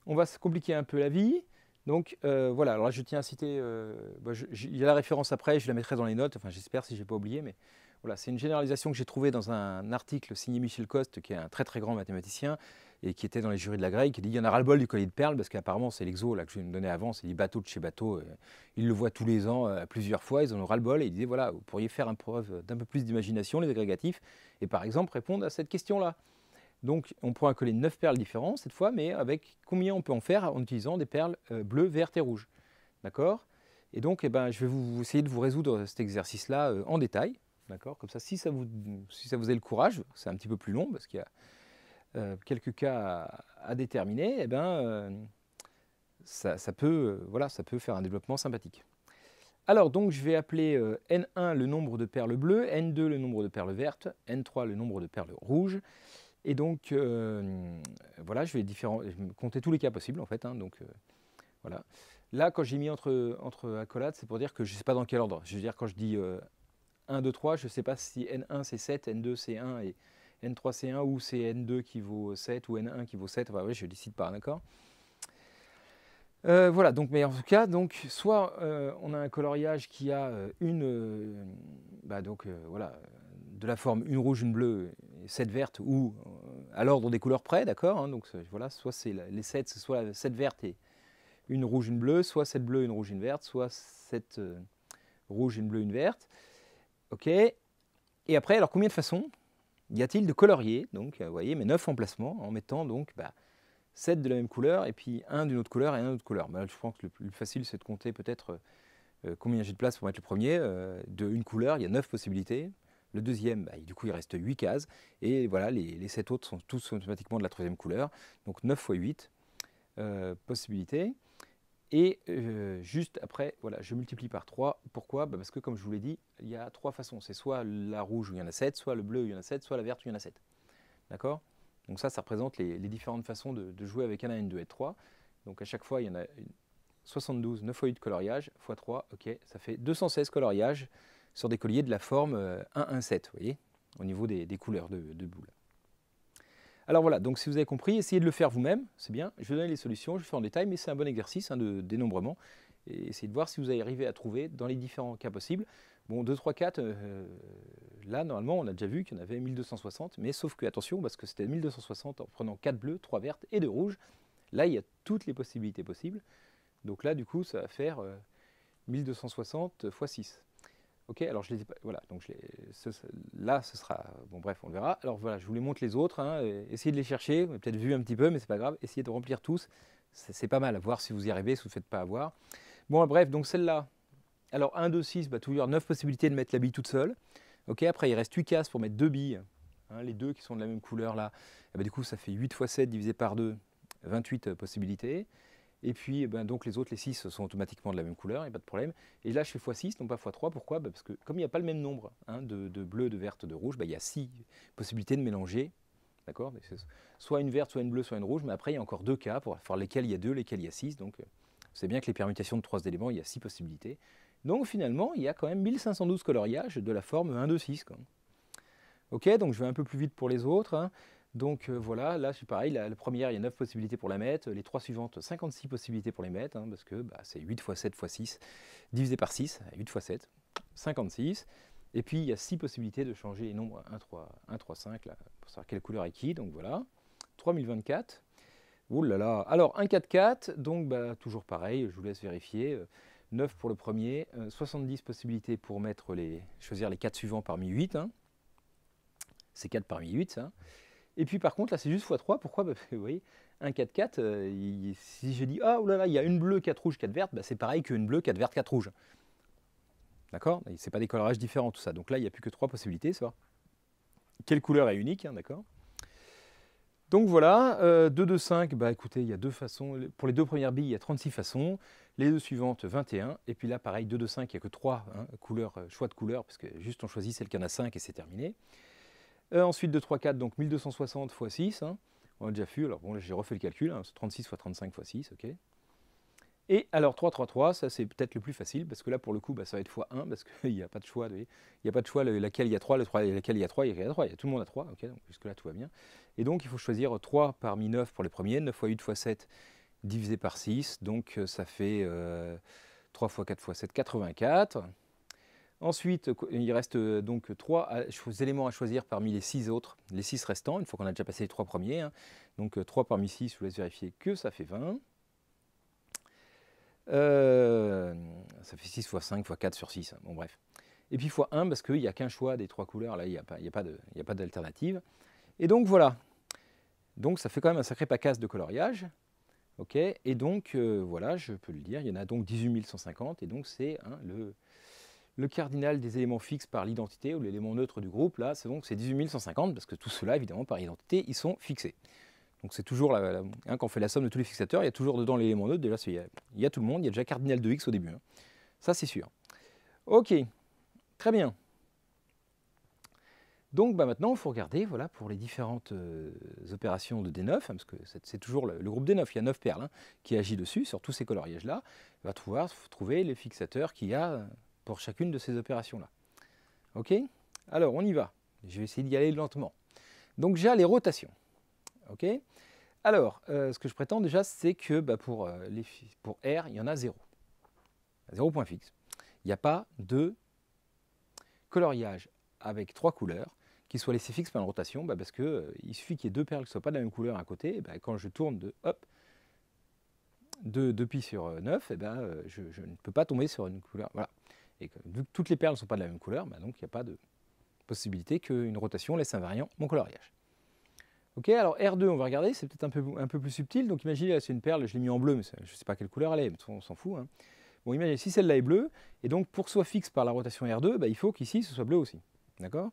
on va se compliquer un peu la vie. Donc voilà, alors là je tiens à citer, il y a la référence après, je la mettrai dans les notes, enfin j'espère si je n'ai pas oublié, mais voilà, c'est une généralisation que j'ai trouvée dans un article signé Michel Coste, qui est un très très grand mathématicien, et qui était dans les jurys de la Grey, qui dit il y en a ras-le-bol du collier de perles, parce qu'apparemment c'est l'exo là, que je vais me donner avant, c'est des bateaux de chez bateau, ils le voient tous les ans, plusieurs fois, ils en ont ras-le-bol, et ils disaient voilà, vous pourriez faire une preuve d'un peu plus d'imagination, les agrégatifs, et par exemple répondre à cette question-là. Donc on prend un collier de 9 perles différentes cette fois, mais avec combien on peut en faire en utilisant des perles bleues, vertes et rouges. D'accord. Et donc je vais essayer de vous résoudre cet exercice-là en détail. D'accord. Comme ça, si ça vous a le courage, c'est un petit peu plus long parce qu'il y a quelques cas à déterminer, ça peut faire un développement sympathique. Alors donc je vais appeler N1 le nombre de perles bleues, N2 le nombre de perles vertes, N3 le nombre de perles rouges. Et donc, voilà, je vais compter tous les cas possibles, en fait. Donc, voilà. Là, quand j'ai mis entre accolades, c'est pour dire que je ne sais pas dans quel ordre. Je veux dire, quand je dis 1, 2, 3, je ne sais pas si N1 c'est 7, N2 c'est 1 et N3 c'est 1, ou c'est N2 qui vaut 7 ou N1 qui vaut 7. Enfin, oui, je ne décide pas, d'accord. Voilà, donc, mais en tout cas, donc, soit on a un coloriage qui a voilà, de la forme une rouge, une bleue, et 7 vertes, ou à l'ordre des couleurs près, d'accord. Donc voilà, soit c'est les 7, c'est soit 7 vertes et une rouge, une bleue, soit 7 bleues, une rouge, une verte, soit 7 rouges, une bleue, une verte. Ok. Et après, alors combien de façons y a-t-il de colorier? Donc, vous voyez, mes 9 emplacements en mettant donc 7 de la même couleur et puis un d'une autre couleur et un d'une autre couleur. Je pense que le plus facile, c'est de compter peut-être combien j'ai de place pour mettre le premier. De une couleur, il y a 9 possibilités. Le deuxième, du coup, il reste 8 cases. Et voilà, les 7 autres sont tous automatiquement de la troisième couleur. Donc 9 fois 8 possibilités. Et juste après, voilà, je multiplie par 3. Pourquoi? Parce que, comme je vous l'ai dit, il y a 3 façons. C'est soit la rouge où il y en a 7, soit le bleu où il y en a 7, soit la verte où il y en a 7. D'accord? Donc ça représente les différentes façons de jouer avec N1, N2 et N3. Donc à chaque fois, il y en a 72, 9 fois 8 coloriages, x 3, ok, ça fait 216 coloriages sur des colliers de la forme 1-1-7, vous voyez, au niveau des couleurs de boules. Alors voilà, donc si vous avez compris, essayez de le faire vous-même, c'est bien. Je vais donner les solutions, je vais faire en détail, mais c'est un bon exercice de dénombrement. Et essayez de voir si vous arrivez à trouver dans les différents cas possibles. Bon, 2, 3, 4, là, normalement, on a déjà vu qu'il y en avait 1260, mais sauf que, attention, parce que c'était 1260 en prenant 4 bleus, 3 vertes et 2 rouges. Là, il y a toutes les possibilités possibles. Donc là, du coup, ça va faire 1260 x 6. Ok, alors je les ai pas, voilà, donc là ce sera, bon bref, on verra. Alors voilà, je vous les montre les autres, hein, essayez de les chercher, vous avez peut-être vu un petit peu, mais c'est pas grave, essayez de remplir tous, c'est pas mal, à voir si vous y arrivez, si vous ne faites pas avoir. Bon, bref, donc celle-là, alors 1, 2, 6, bah, toujours 9 possibilités de mettre la bille toute seule. Ok, après il reste 8 cases pour mettre 2 billes, hein, les deux qui sont de la même couleur là, et bah, du coup ça fait 8 x 7 divisé par 2, 28 possibilités. Et puis ben, donc les autres, les 6 sont automatiquement de la même couleur, il n'y a pas de problème. Et là je fais x6, non pas x3, pourquoi? Parce que comme il n'y a pas le même nombre hein, de bleu, de verte, de rouge, ben, il y a 6 possibilités de mélanger. D'accord? Soit une verte, soit une bleue, soit une rouge, mais après il y a encore 2 cas pour faire lesquels il y a 2, lesquels il y a 6. Donc c'est bien que les permutations de 3 éléments, il y a 6 possibilités. Donc finalement, il y a quand même 1512 coloriages de la forme 1, 2, 6. Quoi. Ok, donc je vais un peu plus vite pour les autres. Hein. Donc voilà, là c'est pareil, la première il y a 9 possibilités pour la mettre, les 3 suivantes 56 possibilités pour les mettre, hein, parce que bah, c'est 8 x 7 x 6 divisé par 6, 8 x 7, 56. Et puis il y a 6 possibilités de changer les nombres 1, 3, 1, 3, 5, là, pour savoir quelle couleur est qui, donc voilà. 3024. Ouh là là, alors 1, 4, 4, donc bah, toujours pareil, je vous laisse vérifier. 9 pour le premier, 70 possibilités pour mettre choisir les 4 suivants parmi 8. Hein. C'est 4 parmi 8 ça. Et puis par contre, là c'est juste x3, pourquoi? Parce que vous voyez, un 4-4, si je dis, ah oulala, il y a une bleue, 4 rouges, 4 vertes, bah, c'est pareil qu'une bleue, 4 vertes, 4 rouges. D'accord? C'est pas des colorages différents tout ça. Donc là, il n'y a plus que 3 possibilités, ça. Quelle couleur est unique, hein, d'accord? Donc voilà, 2, 2, 5, bah écoutez, il y a 2 façons. Pour les 2 premières billes, il y a 36 façons. Les 2 suivantes, 21. Et puis là, pareil, 2, 2, 5, il n'y a que 3 hein, choix de couleurs, parce que juste on choisit celle qui en a 5 et c'est terminé. Ensuite 2, 3, 4, donc 1260 x 6, hein. On a déjà vu, alors bon là j'ai refait le calcul, hein, 36 x 35 x 6, ok. Et alors 3, 3, 3, ça c'est peut-être le plus facile, parce que là pour le coup bah, ça va être x1, parce qu'il n'y a pas de choix, il n'y a pas de choix, laquelle il y a 3, laquelle il y a 3, il y a 3, tout le monde a 3, ok, donc jusque là tout va bien. Et donc il faut choisir 3 parmi 9 pour les premiers, 9 x 8 x 7 divisé par 6, donc ça fait 3 x 4 x 7, 84. Ensuite, il reste donc 3 éléments à choisir parmi les 6 autres, les 6 restants, une fois qu'on a déjà passé les 3 premiers. Hein. Donc 3 parmi 6, je vous laisse vérifier que ça fait 20. Ça fait 6 x 5 x 4 sur 6, hein. Bon bref. Et puis x 1, parce qu'il n'y a qu'un choix des 3 couleurs, là il n'y a pas d'alternative. Et donc voilà. Donc ça fait quand même un sacré pacasse de coloriage. Ok. Et donc voilà, je peux le dire, il y en a donc 18 150, et donc c'est hein, le cardinal des éléments fixes par l'identité, ou l'élément neutre du groupe, là, c'est 18 150, parce que tout cela, évidemment, par identité, ils sont fixés. Donc c'est toujours, hein, quand on fait la somme de tous les fixateurs, il y a toujours dedans l'élément neutre, déjà, il y a tout le monde, il y a déjà cardinal de x au début. Hein. Ça, c'est sûr. Ok, très bien. Donc bah, maintenant, il faut regarder voilà, pour les différentes opérations de D9, hein, parce que c'est toujours le groupe D9, il y a 9 perles hein, qui agit dessus, sur tous ces coloriages-là. Il va trouver les fixateurs qu'il y a pour chacune de ces opérations-là. Ok? Alors, on y va. Je vais essayer d'y aller lentement. Donc, j'ai les rotations. Ok? Alors, ce que je prétends déjà, c'est que bah, pour R, il y en a 0. 0 point fixe. Il n'y a pas de coloriage avec 3 couleurs qui soient laissés fixes par une rotation, bah, parce qu'il suffit qu'il y ait 2 perles qui ne soient pas de la même couleur à côté, et bah, quand je tourne de pi sur 9, et bah, je ne peux pas tomber sur une couleur. Voilà. Et vu que toutes les perles ne sont pas de la même couleur, bah donc il n'y a pas de possibilité qu'une rotation laisse invariant mon coloriage. Ok, alors R2, on va regarder, c'est peut-être un peu plus subtil. Donc imaginez, là c'est une perle, je l'ai mis en bleu, mais je ne sais pas quelle couleur elle est, mais on s'en fout. Hein. Bon, imaginez, si celle-là est bleue, et donc pour que ce soit fixe par la rotation R2, bah, il faut qu'ici ce soit bleu aussi. D'accord?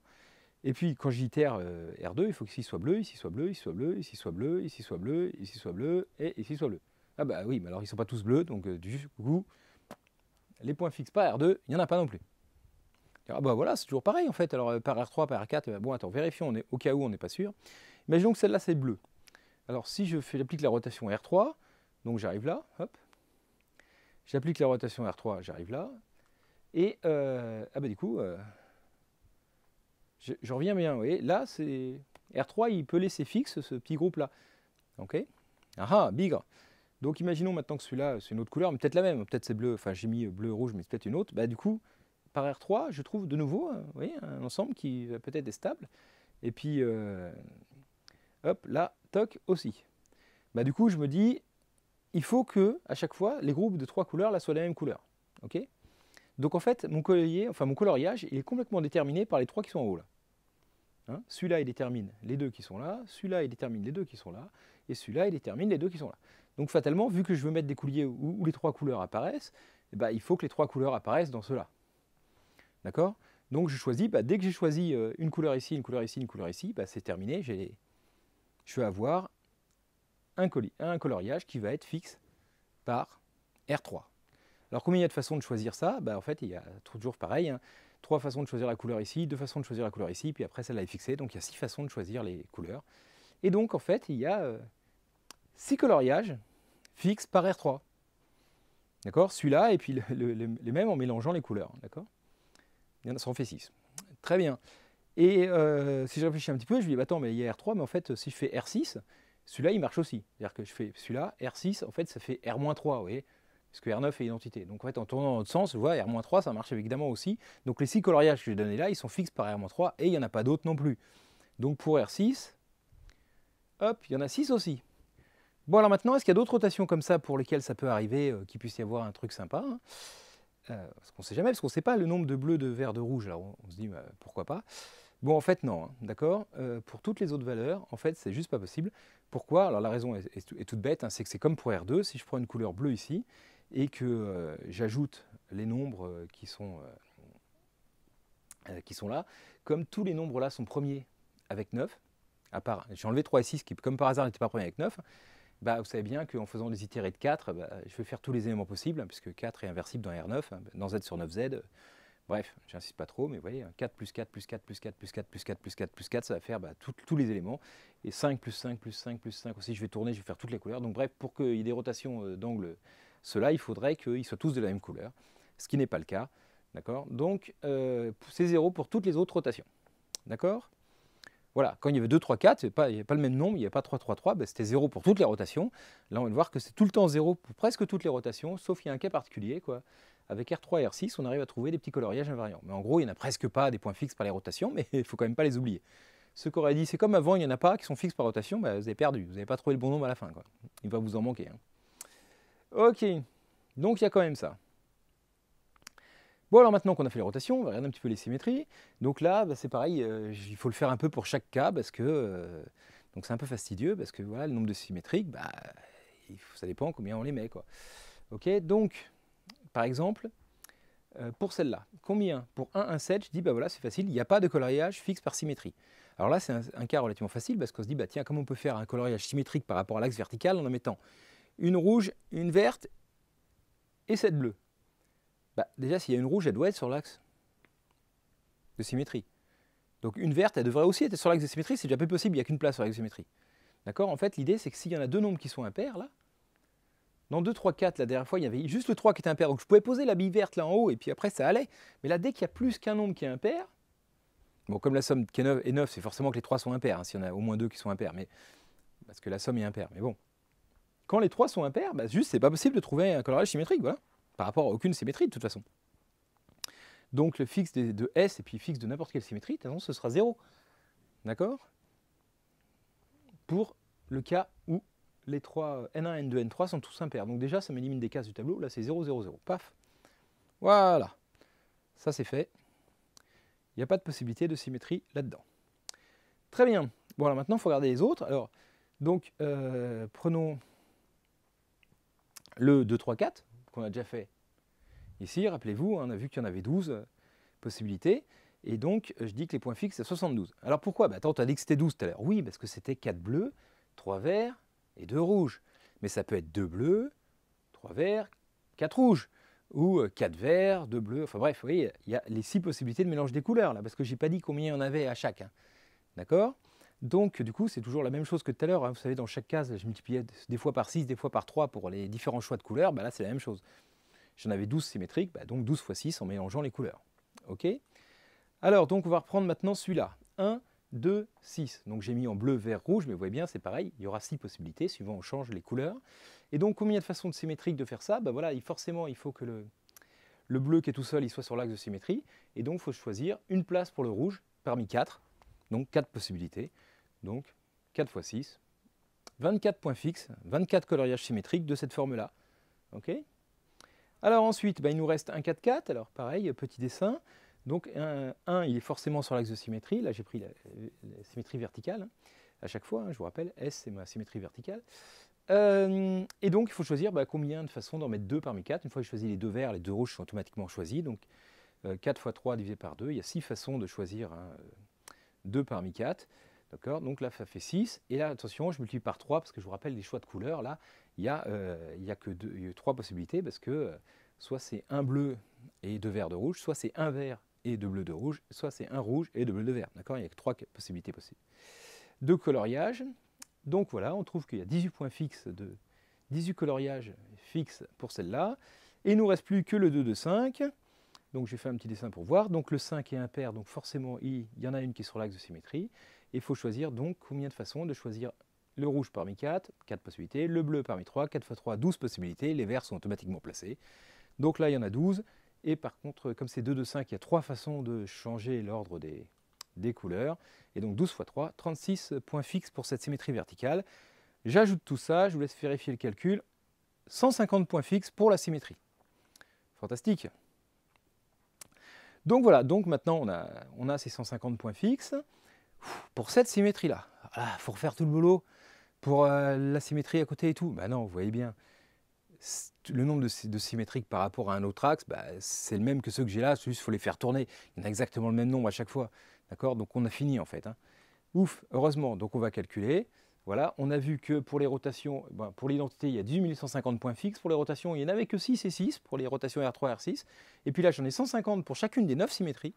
Et puis quand j'itère R2, il faut qu'ici soit bleu, ici soit bleu, ici soit bleu, ici soit bleu, ici soit bleu, ici soit bleu, et ici soit bleu. Ah bah oui, mais alors ils ne sont pas tous bleus, donc du coup, les points fixes par R2, il n'y en a pas non plus. Ah bah voilà, c'est toujours pareil en fait. Alors par R3, par R4, bon attends, vérifions au cas où on n'est pas sûr. Imaginons que celle-là c'est bleu. Alors si j'applique la rotation R3, donc j'arrive là, hop. J'applique la rotation R3, j'arrive là. Et ah bah du coup, je reviens bien, vous voyez. Là, c'est R3, il peut laisser fixe ce petit groupe-là. Ok? Ah, bigre. Donc imaginons maintenant que celui-là, c'est une autre couleur, mais peut-être la même, peut-être c'est bleu, enfin j'ai mis bleu, rouge, mais c'est peut-être une autre. Bah du coup, par R3, je trouve de nouveau vous voyez, un ensemble qui peut-être est stable. Et puis, hop, là, toc, aussi. Bah du coup, je me dis, il faut que, à chaque fois, les groupes de 3 couleurs là, soient de la même couleur. Okay, donc en fait, mon coloriage, il est complètement déterminé par les 3 qui sont en haut là. Hein, celui-là, il détermine les 2 qui sont là, celui-là, il détermine les 2 qui sont là, et celui-là, il détermine les 2 qui sont là. Donc fatalement, vu que je veux mettre des colliers où les 3 couleurs apparaissent, eh ben, il faut que les 3 couleurs apparaissent dans ceux-là. D'accord? Donc je choisis, dès que j'ai choisi une couleur ici, une couleur ici, une couleur ici, c'est terminé, je vais avoir un coloriage qui va être fixe par R3. Alors combien il y a de façons de choisir ça? En fait, il y a toujours pareil, hein, 3 façons de choisir la couleur ici, 2 façons de choisir la couleur ici, puis après celle-là est fixée, donc il y a 6 façons de choisir les couleurs. Et donc en fait, il y a 6 coloriages fixes par R3. D'accord? Celui-là, et puis les mêmes en mélangeant les couleurs. D'accord? Ça en fait 6. Très bien. Et si je réfléchis un petit peu, je me dis, attends, mais il y a R3, mais en fait, si je fais R6, celui-là, il marche aussi. C'est-à-dire que je fais celui-là, R6, en fait, ça fait R-3, vous voyez? Parce que R9 est identité. Donc en fait, en tournant dans l'autre sens, je vois R-3, ça marche évidemment aussi. Donc les 6 coloriages que j'ai donnés là, ils sont fixes par R-3, et il n'y en a pas d'autres non plus. Donc pour R6, hop, il y en a 6 aussi. Bon, alors maintenant, est-ce qu'il y a d'autres rotations comme ça pour lesquelles ça peut arriver, qu'il puisse y avoir un truc sympa, hein, parce qu'on ne sait jamais, parce qu'on ne sait pas le nombre de bleus, de verts, de rouges, alors on se dit pourquoi pas. Bon, en fait, non, hein, d'accord. Pour toutes les autres valeurs, en fait, c'est juste pas possible. Pourquoi? Alors la raison est toute bête, hein, c'est que c'est comme pour R2, si je prends une couleur bleue ici, et que j'ajoute les nombres qui sont là, comme tous les nombres là sont premiers avec 9, à part, j'ai enlevé 3 et 6 qui, comme par hasard, n'étaient pas premiers avec 9, vous savez bien qu'en faisant des itérés de 4, je vais faire tous les éléments possibles, hein, puisque 4 est inversible dans R9, hein, dans Z sur 9Z. Bref, j'insiste pas trop, mais vous voyez, 4 plus 4 plus 4 plus 4 plus 4 plus 4 plus 4 plus 4, ça va faire tous les éléments. Et 5 plus 5 plus 5 plus 5 aussi, je vais tourner, je vais faire toutes les couleurs. Donc bref, pour qu'il y ait des rotations d'angle, ceux-là, il faudrait qu'ils soient tous de la même couleur, ce qui n'est pas le cas. D'accord? Donc c'est 0 pour toutes les autres rotations. D'accord? Voilà, quand il y avait 2, 3, 4, il n'y avait pas le même nombre, il n'y avait pas 3, 3, 3, c'était 0 pour toutes les rotations. Là, on va voir que c'est tout le temps 0 pour presque toutes les rotations, sauf qu'il y a un cas particulier, quoi. Avec R3 et R6, on arrive à trouver des petits coloriages invariants. Mais en gros, il n'y en a presque pas des points fixes par les rotations, mais il ne faut quand même pas les oublier. Ceux qui auraient dit, c'est comme avant, il n'y en a pas qui sont fixes par rotation, vous avez perdu, vous n'avez pas trouvé le bon nombre à la fin, quoi. Il va vous en manquer. Hein. Ok, donc il y a quand même ça. Bon, alors maintenant qu'on a fait les rotations, on va regarder un petit peu les symétries. Donc là, c'est pareil, il faut le faire un peu pour chaque cas, parce que donc c'est un peu fastidieux, parce que voilà, le nombre de symétriques, ça dépend combien on les met, quoi. Ok, donc, par exemple, pour celle-là, combien? Pour 1, 1, 7, je dis, voilà, c'est facile, il n'y a pas de coloriage fixe par symétrie. Alors là, c'est un cas relativement facile, parce qu'on se dit, tiens, comment on peut faire un coloriage symétrique par rapport à l'axe vertical en mettant une rouge, une verte et 7 bleus? Déjà, s'il y a une rouge, elle doit être sur l'axe de symétrie. Donc une verte, elle devrait aussi être sur l'axe de symétrie, c'est déjà plus possible, il n'y a qu'une place sur l'axe de symétrie. D'accord? En fait, l'idée, c'est que s'il y en a deux nombres qui sont impairs, là, dans 2, 3, 4, la dernière fois, il y avait juste le 3 qui était impair, donc je pouvais poser la bille verte là en haut, et puis après, ça allait. Mais là, dès qu'il y a plus qu'un nombre qui est impair, bon, comme la somme qui est 9, c'est forcément que les 3 sont impairs, hein, s'il y en a au moins 2 qui sont impairs, mais, parce que la somme est impaire. Mais bon, quand les 3 sont impairs, juste, c'est pas possible de trouver un coloriage symétrique, voilà, par rapport à aucune symétrie, de toute façon. Donc le fixe de S et puis fixe de n'importe quelle symétrie, de toute façon, ce sera 0. D'accord? Pour le cas où les 3 N1, N2, N3 sont tous impairs. Donc déjà, ça m'élimine des cases du tableau. Là, c'est 0, 0, 0. Paf. Voilà. Ça, c'est fait. Il n'y a pas de possibilité de symétrie là-dedans. Très bien. Bon, alors maintenant, il faut regarder les autres. Alors, donc, prenons le 2, 3, 4, qu'on a déjà fait ici. Rappelez-vous, on a vu qu'il y en avait 12 possibilités. Et donc, je dis que les points fixes, c'est 72. Alors pourquoi? Attends, tu as dit que c'était 12 tout à l'heure. Oui, parce que c'était 4 bleus, 3 verts et 2 rouges. Mais ça peut être 2 bleus, 3 verts, 4 rouges. Ou 4 verts, 2 bleus. Enfin bref, vous voyez, il y a les 6 possibilités de mélange des couleurs, là, parce que je n'ai pas dit combien il y en avait à chaque. Hein. D'accord? Donc, du coup, c'est toujours la même chose que tout à l'heure. Hein. Vous savez, dans chaque case, je multipliais des fois par 6, des fois par 3 pour les différents choix de couleurs. Là, c'est la même chose. J'en avais 12 symétriques, donc 12 fois 6 en mélangeant les couleurs. OK? Alors, donc, on va reprendre maintenant celui-là. 1, 2, 6. Donc, j'ai mis en bleu, vert, rouge, mais vous voyez bien, c'est pareil. Il y aura 6 possibilités, suivant on change les couleurs. Et donc, combien de façons symétriques de faire ça? Voilà, forcément, il faut que le bleu qui est tout seul, il soit sur l'axe de symétrie. Et donc, il faut choisir une place pour le rouge parmi 4. Donc, 4 possibilités. Donc, 4 fois 6, 24 points fixes, 24 coloriages symétriques de cette forme-là. Ok. Alors ensuite, il nous reste un 4-4, alors pareil, petit dessin. Donc un, il est forcément sur l'axe de symétrie, là j'ai pris la symétrie verticale, hein, à chaque fois, hein, je vous rappelle, S c'est ma symétrie verticale. Et donc il faut choisir combien de façons d'en mettre 2 parmi 4. Une fois que j'ai choisi les deux verts, les deux rouges sont automatiquement choisis. Donc 4 fois 3 divisé par 2, il y a 6 façons de choisir 2 parmi 4. D'accord. Donc là ça fait 6. Et là attention, je multiplie par 3 parce que je vous rappelle les choix de couleurs. Là il y a que 3 possibilités parce que soit c'est un bleu et 2 verts de rouge, soit c'est un vert et 2 bleus de rouge, soit c'est un rouge et 2 bleus de vert. D'accord. Il n'y a que 3 possibilités possibles. De coloriage. Donc voilà, on trouve qu'il y a 18 points fixes, 18 coloriages fixes pour celle-là. Et il ne nous reste plus que le 2 de 5. Donc j'ai fait un petit dessin pour voir. Donc le 5 est impair, donc forcément il y en a une qui est sur l'axe de symétrie. Et il faut choisir donc combien de façons de choisir le rouge parmi 4, 4 possibilités, le bleu parmi 3, 4 fois 3, 12 possibilités. Les verts sont automatiquement placés. Donc là il y en a 12. Et par contre, comme c'est 2 de 5, il y a 3 façons de changer l'ordre des couleurs. Et donc 12 fois 3, 36 points fixes pour cette symétrie verticale. J'ajoute tout ça, je vous laisse vérifier le calcul. 150 points fixes pour la symétrie. Fantastique. Donc voilà, donc maintenant on a ces 150 points fixes pour cette symétrie-là. Il faut refaire tout le boulot pour la symétrie à côté et tout. Ben non, vous voyez bien, le nombre de symétriques par rapport à un autre axe, c'est le même que ceux que j'ai là, juste il faut les faire tourner. Il y en a exactement le même nombre à chaque fois. D'accord. Donc on a fini en fait. Hein. Ouf, heureusement, donc on va calculer. Voilà, on a vu que pour les rotations, pour l'identité, il y a 18 150 points fixes. Pour les rotations, il n'y en avait que 6 et 6 pour les rotations R3, R6. Et puis là, j'en ai 150 pour chacune des 9 symétries.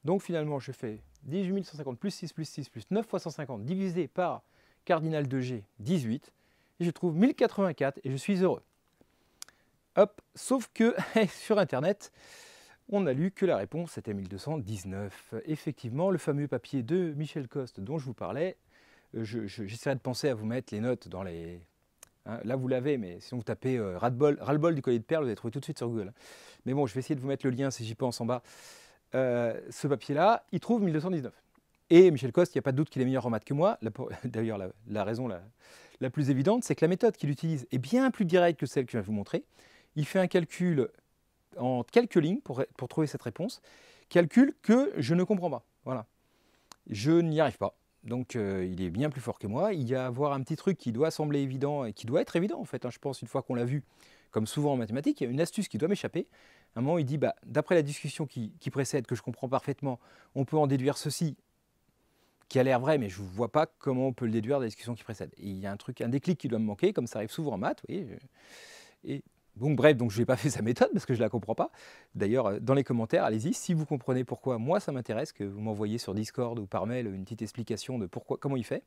Donc finalement, je fais 18 150 plus 6 plus 6 plus 9 fois 150 divisé par cardinal de G, 18. Et je trouve 1084 et je suis heureux. Hop, sauf que sur Internet, on a lu que la réponse était 1219. Effectivement, le fameux papier de Michel Coste dont je vous parlais, j'essaierai de penser à vous mettre les notes dans les... Hein, là, vous l'avez, mais sinon vous tapez ras-le-bol du collier de perles, vous allez trouver tout de suite sur Google. Mais bon, je vais essayer de vous mettre le lien si j'y pense en bas. Ce papier-là, il trouve 1219. Et Michel Coste, il n'y a pas de doute qu'il est meilleur en maths que moi. D'ailleurs, la raison la plus évidente, c'est que la méthode qu'il utilise est bien plus directe que celle que je vais vous montrer. Il fait un calcul en quelques lignes pour trouver cette réponse. Calcul que je ne comprends pas. Voilà. Je n'y arrive pas. Donc il est bien plus fort que moi. Il y a à avoir un petit truc qui doit sembler évident et qui doit être évident en fait. Hein, je pense une fois qu'on l'a vu, comme souvent en mathématiques, il y a une astuce qui doit m'échapper. À un moment, il dit, d'après la discussion qui précède, que je comprends parfaitement, on peut en déduire ceci, qui a l'air vrai, mais je ne vois pas comment on peut le déduire de la discussion qui précède. Et il y a un déclic qui doit me manquer, comme ça arrive souvent en maths. Oui, et bon, bref, donc je n'ai pas fait sa méthode parce que je ne la comprends pas. D'ailleurs, dans les commentaires, allez-y, si vous comprenez pourquoi, moi ça m'intéresse que vous m'envoyez sur Discord ou par mail une petite explication de comment il fait.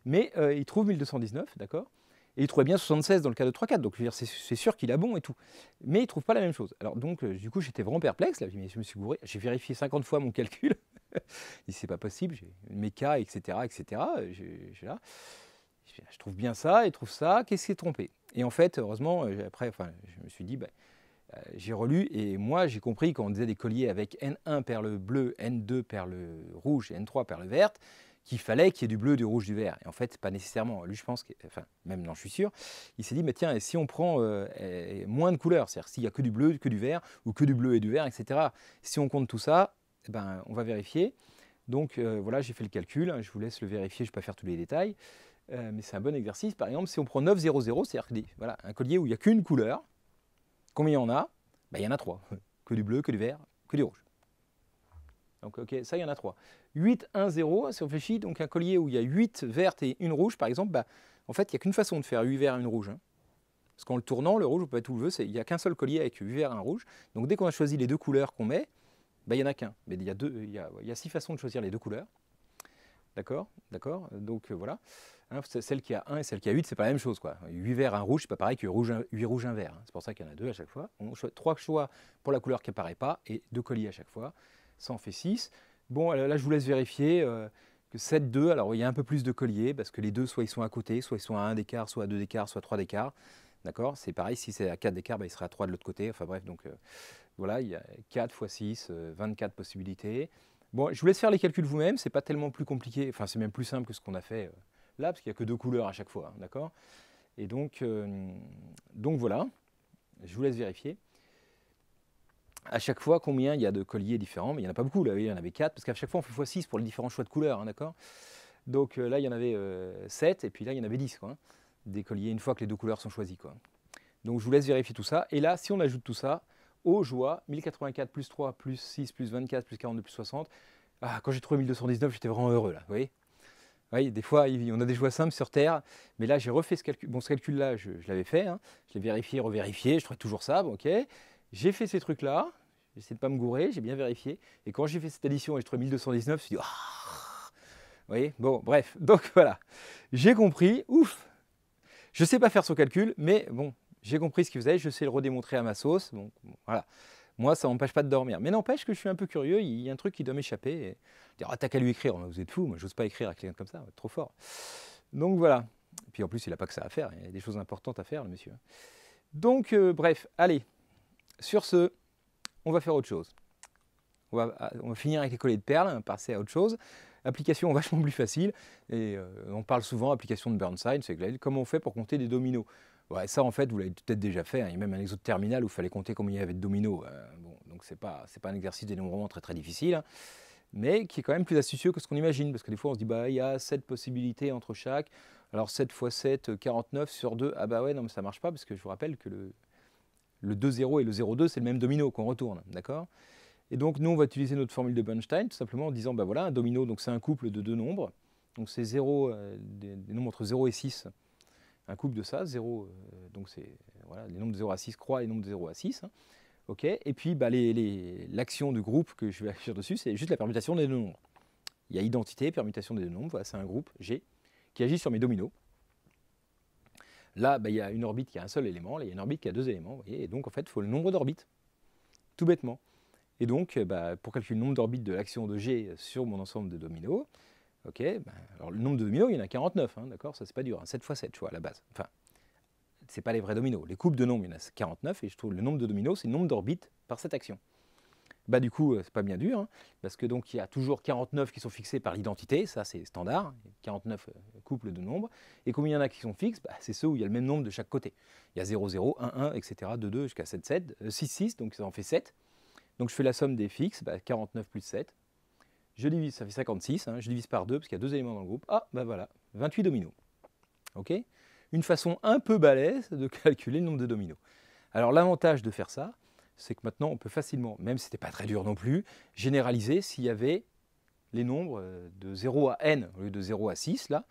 Mais il trouve 1219, d'accord. Et il trouvait bien 76 dans le cas de 3-4, donc je veux dire, c'est sûr qu'il a bon et tout. Mais il ne trouve pas la même chose. Alors donc, du coup, j'étais vraiment perplexe, là, je me suis gouré, j'ai vérifié 50 fois mon calcul. Et c'est pas possible, j'ai mes cas, etc., etc. Là, je trouve bien ça, il trouve ça, qu'est-ce qui est trompé? Et en fait, heureusement, après, je me suis dit, j'ai relu et moi j'ai compris quand on disait des colliers avec N1 perle bleue, N2 perle rouge et N3 perle verte, qu'il fallait qu'il y ait du bleu, du rouge, du vert. Et en fait, pas nécessairement. Lui, je pense, même non, je suis sûr, il s'est dit, mais tiens, et si on prend moins de couleurs, c'est-à-dire s'il n'y a que du bleu, que du vert, ou que du bleu et du vert, etc. Si on compte tout ça, on va vérifier. Donc voilà, j'ai fait le calcul, je vous laisse le vérifier, je ne vais pas faire tous les détails. Mais c'est un bon exercice. Par exemple, si on prend 9, 0, 0, c'est-à-dire que voilà, un collier où il n'y a qu'une couleur, combien il y en a? Il y en a 3. Que du bleu, que du vert, que du rouge. Donc ok, ça il y en a 3. 8, 1, 0, si on réfléchit, donc un collier où il y a 8 vertes et une rouge, par exemple, en fait, il n'y a qu'une façon de faire 8 verts et une rouge. Hein. Parce qu'en le tournant, le rouge, vous pouvez tout le veut, il n'y a qu'un seul collier avec 8 verts et un rouge. Donc dès qu'on a choisi les deux couleurs qu'on met, il n'y en a qu'un. Mais il y a 6 façons de choisir les deux couleurs. D'accord. Donc voilà. Hein, celle qui a 1 et celle qui a 8, c'est pas la même chose. Quoi. 8 verts, 1 rouge, c'est pas pareil que 8 rouges, 1 vert. Hein. C'est pour ça qu'il y en a 2 à chaque fois. 3 choix pour la couleur qui apparaît pas et 2 colliers à chaque fois. Ça en fait 6. Bon, là je vous laisse vérifier que 7, 2, alors il y a un peu plus de colliers parce que les deux, soit ils sont à côté, soit ils sont à 1 d'écart, soit à 2 d'écart, soit à 3 d'écart. D'accord. C'est pareil, si c'est à 4 d'écart, il sera à 3 de l'autre côté. Enfin bref, donc voilà, il y a 4 fois 6, 24 possibilités. Bon, je vous laisse faire les calculs vous-même, c'est pas tellement plus compliqué, enfin c'est même plus simple que ce qu'on a fait là, parce qu'il n'y a que 2 couleurs à chaque fois, hein, d'accord? Et donc voilà, je vous laisse vérifier. À chaque fois, combien il y a de colliers différents, mais il n'y en a pas beaucoup, là, il y en avait 4, parce qu'à chaque fois, on fait x6 pour les différents choix de couleurs, hein, d'accord? Donc là, il y en avait 7, et puis là, il y en avait 10, quoi, hein, des colliers, une fois que les 2 couleurs sont choisies, quoi. Donc je vous laisse vérifier tout ça, et là, si on ajoute tout ça, oh joie, 1084 plus 3 plus 6 plus 24 plus 42 plus 60, ah, quand j'ai trouvé 1219, j'étais vraiment heureux, là, vous voyez? Oui, des fois, on a des choix simples sur Terre, mais là, j'ai refait ce calcul. Bon, ce calcul-là, je l'avais fait, hein, je l'ai vérifié, revérifié, je trouvais toujours ça, bon, ok. J'ai fait ces trucs-là, j'ai essayé de ne pas me gourer, j'ai bien vérifié, et quand j'ai fait cette addition et je trouvais 1219, je me suis dit, ah, vous voyez, bon, bref, donc voilà, j'ai compris, ouf, je ne sais pas faire son calcul, mais bon, j'ai compris ce qu'il faisait, je sais le redémontrer à ma sauce, bon, voilà. Moi, ça ne m'empêche pas de dormir. Mais n'empêche que je suis un peu curieux, il y a un truc qui doit m'échapper. Et dire, ah, t'as qu'à lui écrire, vous êtes fou, moi j'ose pas écrire à quelqu'un comme ça, trop fort. Donc voilà. Et puis en plus, il n'a pas que ça à faire, il y a des choses importantes à faire, le monsieur. Donc bref, allez, sur ce, on va faire autre chose. On va finir avec les collets de perles, passer à autre chose. Application vachement plus facile, et on parle souvent application de Bernstein, c'est comment on fait pour compter des dominos. Ouais, ça, en fait, vous l'avez peut-être déjà fait. Hein. Il y a même un exo de terminal où il fallait compter combien il y avait de dominos. Bon, donc, ce n'est pas un exercice d'énombrement très difficile, hein, mais qui est quand même plus astucieux que ce qu'on imagine. Parce que des fois, on se dit, bah, il y a 7 possibilités entre chaque. Alors, 7 x 7, 49 sur 2. Ah bah ouais, non, mais ça ne marche pas, parce que je vous rappelle que le 2,0 et le 0,2, c'est le même domino qu'on retourne. D'accord? Et donc, nous, on va utiliser notre formule de Bernstein, tout simplement en disant, bah voilà, un domino, donc c'est un couple de 2 nombres. Donc, c'est 0, des nombres entre 0 et 6. Un couple de ça, 0, donc c'est voilà, les nombres de 0 à 6 croient les nombres de 0 à 6. Hein, okay, et puis bah, l'action du groupe que je vais agir dessus, c'est juste la permutation des deux nombres. Il y a identité, permutation des deux nombres, voilà, c'est un groupe G qui agit sur mes dominos. Là, bah, il y a une orbite qui a un seul élément, là il y a une orbite qui a 2 éléments, vous voyez, et donc en fait il faut le nombre d'orbites, tout bêtement. Et donc bah, pour calculer le nombre d'orbites de l'action de G sur mon ensemble de dominos, ok, ben, alors le nombre de dominos, il y en a 49, hein, d'accord, ça c'est pas dur, hein, 7 x 7, tu vois, à la base. Enfin, c'est pas les vrais dominos. Les couples de nombres, il y en a 49, et je trouve le nombre de dominos, c'est le nombre d'orbites par cette action. Bah du coup, c'est pas bien dur, hein, parce que donc il y a toujours 49 qui sont fixés par l'identité, ça c'est standard, 49 couples de nombres, et combien il y en a qui sont fixes, bah, c'est ceux où il y a le même nombre de chaque côté. Il y a 0, 0, 1, 1, etc., 2, 2, jusqu'à 7, 7, 6, 6, donc ça en fait 7. Donc je fais la somme des fixes, bah, 49 plus 7, je divise, ça fait 56, hein, je divise par 2 parce qu'il y a 2 éléments dans le groupe. Ah, ben voilà, 28 dominos. Ok, une façon un peu balèze de calculer le nombre de dominos. Alors l'avantage de faire ça, c'est que maintenant on peut facilement, même si ce n'était pas très dur non plus, généraliser s'il y avait les nombres de 0 à n au lieu de 0 à 6 là.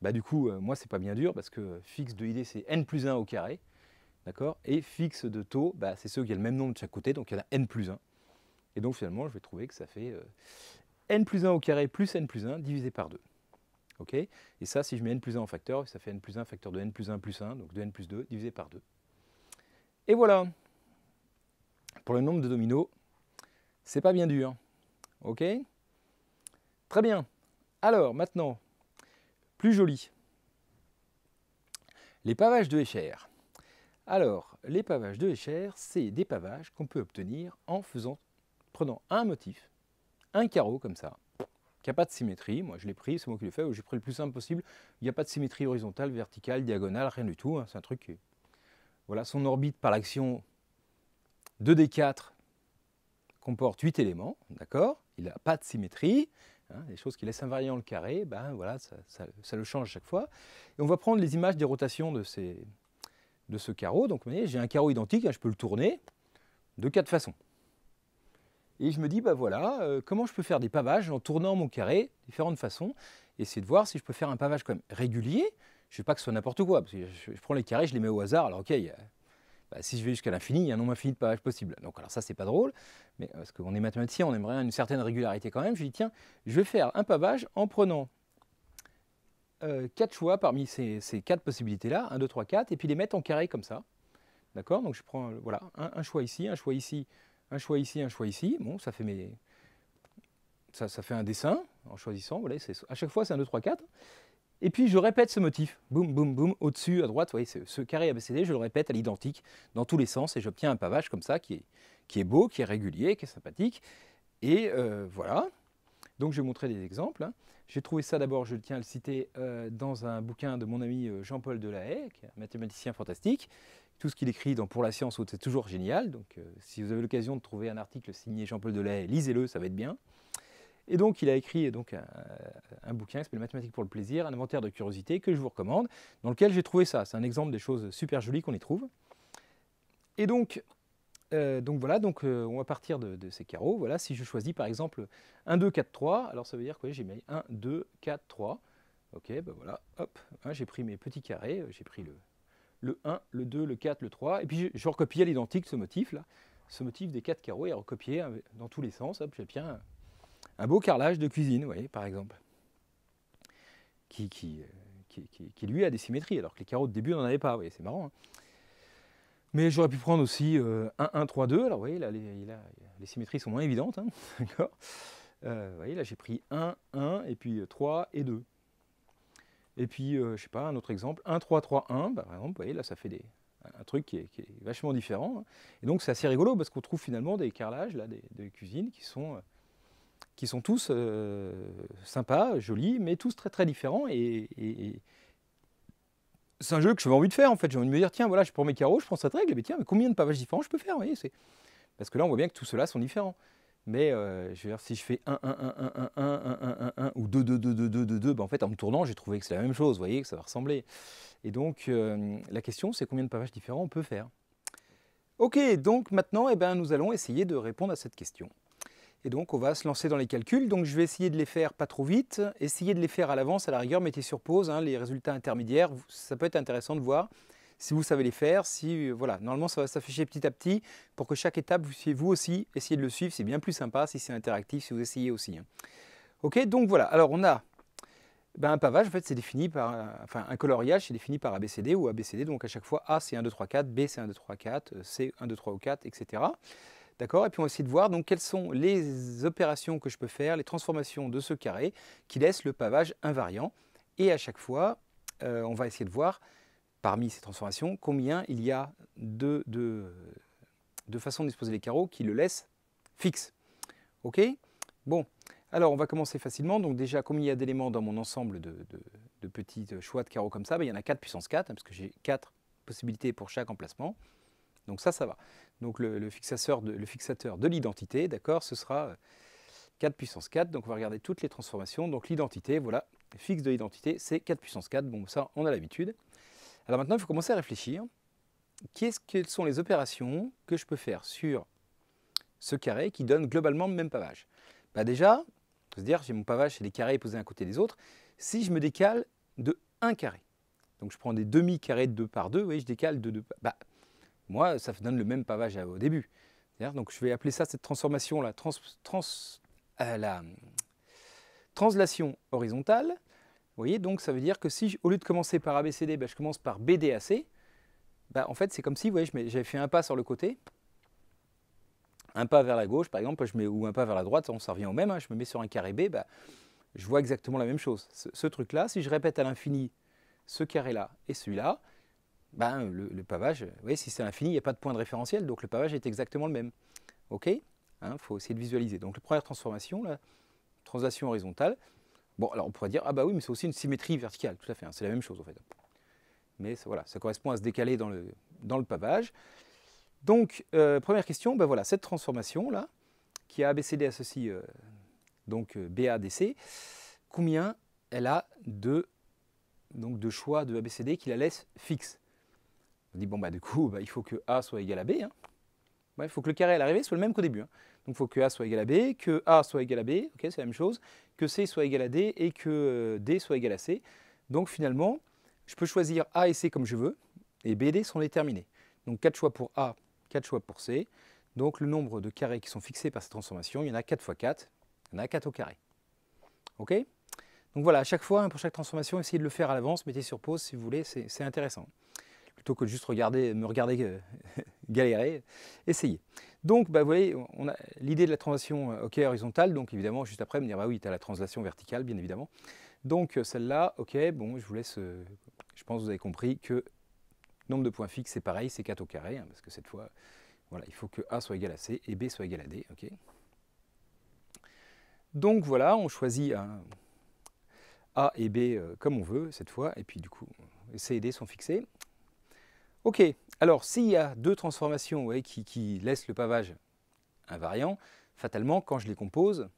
Bah, du coup, moi c'est pas bien dur parce que fixe de id c'est n plus 1 au carré. D'accord, et fixe de taux, bah, c'est ceux qui ont le même nombre de chaque côté, donc il y en a n plus 1. Et donc finalement, je vais trouver que ça fait n plus 1 au carré plus n plus 1 divisé par 2. Okay, et ça, si je mets n plus 1 en facteur, ça fait n plus 1 facteur de n plus 1 plus 1, donc de n plus 2 divisé par 2. Et voilà. Pour le nombre de dominos, c'est pas bien dur. Ok? Très bien. Alors, maintenant, plus joli. Les pavages de Escher. Alors, les pavages de Escher, c'est des pavages qu'on peut obtenir en prenant un motif, un carreau comme ça, qui n'a pas de symétrie. Moi, je l'ai pris, c'est moi qui l'ai fait, j'ai pris le plus simple possible. Il n'y a pas de symétrie horizontale, verticale, diagonale, rien du tout. Hein. C'est un truc qui... Voilà, son orbite par l'action 2D4 comporte 8 éléments, d'accord? Il n'a pas de symétrie. Hein, les choses qui laissent invariant le carré, ben voilà, ça le change à chaque fois. Et on va prendre les images des rotations de ce carreau. Donc, vous voyez, j'ai un carreau identique, hein, je peux le tourner de 4 façons. Et je me dis, bah voilà, comment je peux faire des pavages en tournant mon carré de différentes façons, et essayer de voir si je peux faire un pavage quand même régulier. Je ne veux pas que ce soit n'importe quoi, parce que je prends les carrés, je les mets au hasard, alors ok, bah, si je vais jusqu'à l'infini, il y a un nombre infini de pavages possibles. Donc alors ça, c'est pas drôle, mais parce qu'on est mathématicien, on aimerait une certaine régularité quand même. Je dis, tiens, je vais faire un pavage en prenant 4 choix parmi ces 4 possibilités-là, 1, 2, 3, 4, et puis les mettre en carré comme ça. D'accord? Donc je prends voilà, un choix ici, un choix ici, un choix ici, un choix ici. Bon, ça fait ça fait un dessin en choisissant. Voilà, à chaque fois, c'est 1, 2, 3, 4. Et puis, je répète ce motif. Boum, boum, boum, au-dessus, à droite. Vous voyez, ce carré ABCD, je le répète à l'identique dans tous les sens. Et j'obtiens un pavage comme ça qui est beau, qui est régulier, qui est sympathique. Et voilà. Donc je vais vous montrer des exemples. Hein. J'ai trouvé ça d'abord, je tiens à le citer, dans un bouquin de mon ami Jean-Paul Delahaye, qui est un mathématicien fantastique. Tout ce qu'il écrit dans Pour la science, c'est toujours génial. Donc si vous avez l'occasion de trouver un article signé Jean-Paul Delahaye, lisez-le, ça va être bien. Et donc il a écrit donc, un bouquin qui s'appelle Mathématiques pour le plaisir, un inventaire de curiosité que je vous recommande, dans lequel j'ai trouvé ça. C'est un exemple des choses super jolies qu'on y trouve. Et donc voilà, on va partir de ces carreaux. Voilà, si je choisis par exemple 1, 2, 4, 3, alors ça veut dire que j'ai mis 1, 2, 4, 3. Ok, ben voilà, hop, hein, j'ai pris mes petits carrés, j'ai pris le 1, le 2, le 4, le 3, et puis je recopiais à l'identique ce motif là, ce motif des 4 carreaux est recopié dans tous les sens. Hop, j'ai bien un beau carrelage de cuisine, vous voyez, par exemple, qui lui a des symétries, alors que les carreaux de début n'en avaient pas, vous voyez, c'est marrant. Hein. Mais j'aurais pu prendre aussi 1, 1, 3, 2. Alors vous voyez, là, les symétries sont moins évidentes. Hein, d'accord. Vous voyez, là j'ai pris 1, 1, et puis 3 et 2. Et puis, je ne sais pas, un autre exemple, 1, 3, 3, 1. Bah, par exemple, vous voyez, là ça fait un truc qui est vachement différent. Hein. Et donc c'est assez rigolo parce qu'on trouve finalement des carrelages, là, des cuisines qui sont tous sympas, jolis, mais tous très très différents. Et c'est un jeu que j'avais envie de faire en fait. J'ai envie de me dire, tiens, voilà, je prends mes carreaux, je prends cette règle, mais tiens, mais combien de pavages différents je peux faire, vous voyez, parce que là, on voit bien que tous ceux-là sont différents. Mais je veux dire, si je fais 1, 1, 1, 1, 1, 1, 1, 1, 1, 1, ou 2, 2, 2, 2, 2, 2, 2, ben en fait, en me tournant, j'ai trouvé que c'est la même chose, vous voyez, que ça va ressembler. Et donc, la question, c'est combien de pavages différents on peut faire. Ok, donc maintenant, eh ben, nous allons essayer de répondre à cette question. Et donc, on va se lancer dans les calculs. Donc, je vais essayer de les faire pas trop vite. Essayer de les faire à l'avance, à la rigueur, mettez sur pause hein, les résultats intermédiaires. Ça peut être intéressant de voir si vous savez les faire. Voilà, normalement, ça va s'afficher petit à petit pour que chaque étape, vous aussi, essayez de le suivre. C'est bien plus sympa si c'est interactif, si vous essayez aussi. Hein. Ok, donc voilà. Alors, on a un pavage, en fait, c'est défini par... Enfin, un coloriage, c'est défini par ABCD ou ABCD. Donc, à chaque fois, A, c'est 1, 2, 3, 4. B, c'est 1, 2, 3, 4. C, 1, 2, 3 ou 4, etc. D'accord. Et puis on va essayer de voir donc, quelles sont les opérations que je peux faire, les transformations de ce carré qui laissent le pavage invariant. Et à chaque fois, on va essayer de voir, parmi ces transformations, combien il y a de façons de disposer les carreaux qui le laissent fixe. Ok. Bon, alors on va commencer facilement. Donc déjà, combien il y a d'éléments dans mon ensemble de petits choix de carreaux comme ça, il y en a 4 puissance 4, hein, parce que j'ai 4 possibilités pour chaque emplacement. Donc ça va. Donc le fixateur de l'identité, d'accord, ce sera 4 puissance 4. Donc on va regarder toutes les transformations. Donc l'identité, voilà, fixe de l'identité, c'est 4 puissance 4. Bon, ça, on a l'habitude. Alors maintenant, il faut commencer à réfléchir. Quelles sont les opérations que je peux faire sur ce carré qui donne globalement le même pavage? Déjà, il faut se dire, j'ai mon pavage, c'est des carrés posés à côté des autres. Si je me décale de 1 carré, donc je prends des demi-carrés de 2 par 2, vous voyez, je décale de 2. Moi, ça donne le même pavage au début. Donc, je vais appeler ça, cette transformation, la translation horizontale. Vous voyez, donc ça veut dire que si, au lieu de commencer par ABCD, je commence par BDAC, en fait, c'est comme si, vous voyez, j'avais fait un pas sur le côté, un pas vers la gauche, par exemple, ou un pas vers la droite, ça revient au même, hein, je me mets sur un carré B, je vois exactement la même chose. Ce truc-là, si je répète à l'infini ce carré-là et celui-là, le pavage, vous voyez, si c'est l'infini, il n'y a pas de point de référentiel, donc le pavage est exactement le même. Ok, faut essayer de visualiser. Donc la première transformation, la translation horizontale. Bon, alors on pourrait dire, ah bah oui, mais c'est aussi une symétrie verticale, tout à fait, hein, c'est la même chose en fait. Mais voilà, ça correspond à se décaler dans le pavage. Donc, première question, voilà, cette transformation-là, qui a ABCD associe donc BADC, combien elle a de choix de ABCD qui la laisse fixe? On dit, du coup, il faut que A soit égal à B. Hein. Il faut que le carré à l'arrivée soit le même qu'au début. Hein. Donc il faut que A soit égal à B, que A soit égal à B, okay, c'est la même chose, que C soit égal à D et que D soit égal à C. Donc finalement, je peux choisir A et C comme je veux, et B et D sont déterminés. Donc 4 choix pour A, 4 choix pour C. Donc le nombre de carrés qui sont fixés par cette transformation, il y en a 4 fois 4, il y en a 4 au carré. Ok? Donc voilà, à chaque fois, pour chaque transformation, essayez de le faire à l'avance, mettez sur pause si vous voulez, c'est intéressant. Plutôt que de juste me regarder galérer, essayez. Donc, vous voyez, on a l'idée de la translation horizontale, donc évidemment, juste après, me dire, oui, tu as la translation verticale, bien évidemment. Donc, celle-là, ok, bon, je vous laisse, je pense que vous avez compris que le nombre de points fixes, c'est pareil, c'est 4 au carré, hein, parce que cette fois, voilà, il faut que A soit égal à C et B soit égal à D, ok. Donc voilà, on choisit un A et B comme on veut cette fois, et puis du coup, C et D sont fixés. Ok, alors s'il y a deux transformations qui laissent le pavage invariant, fatalement, quand je les compose,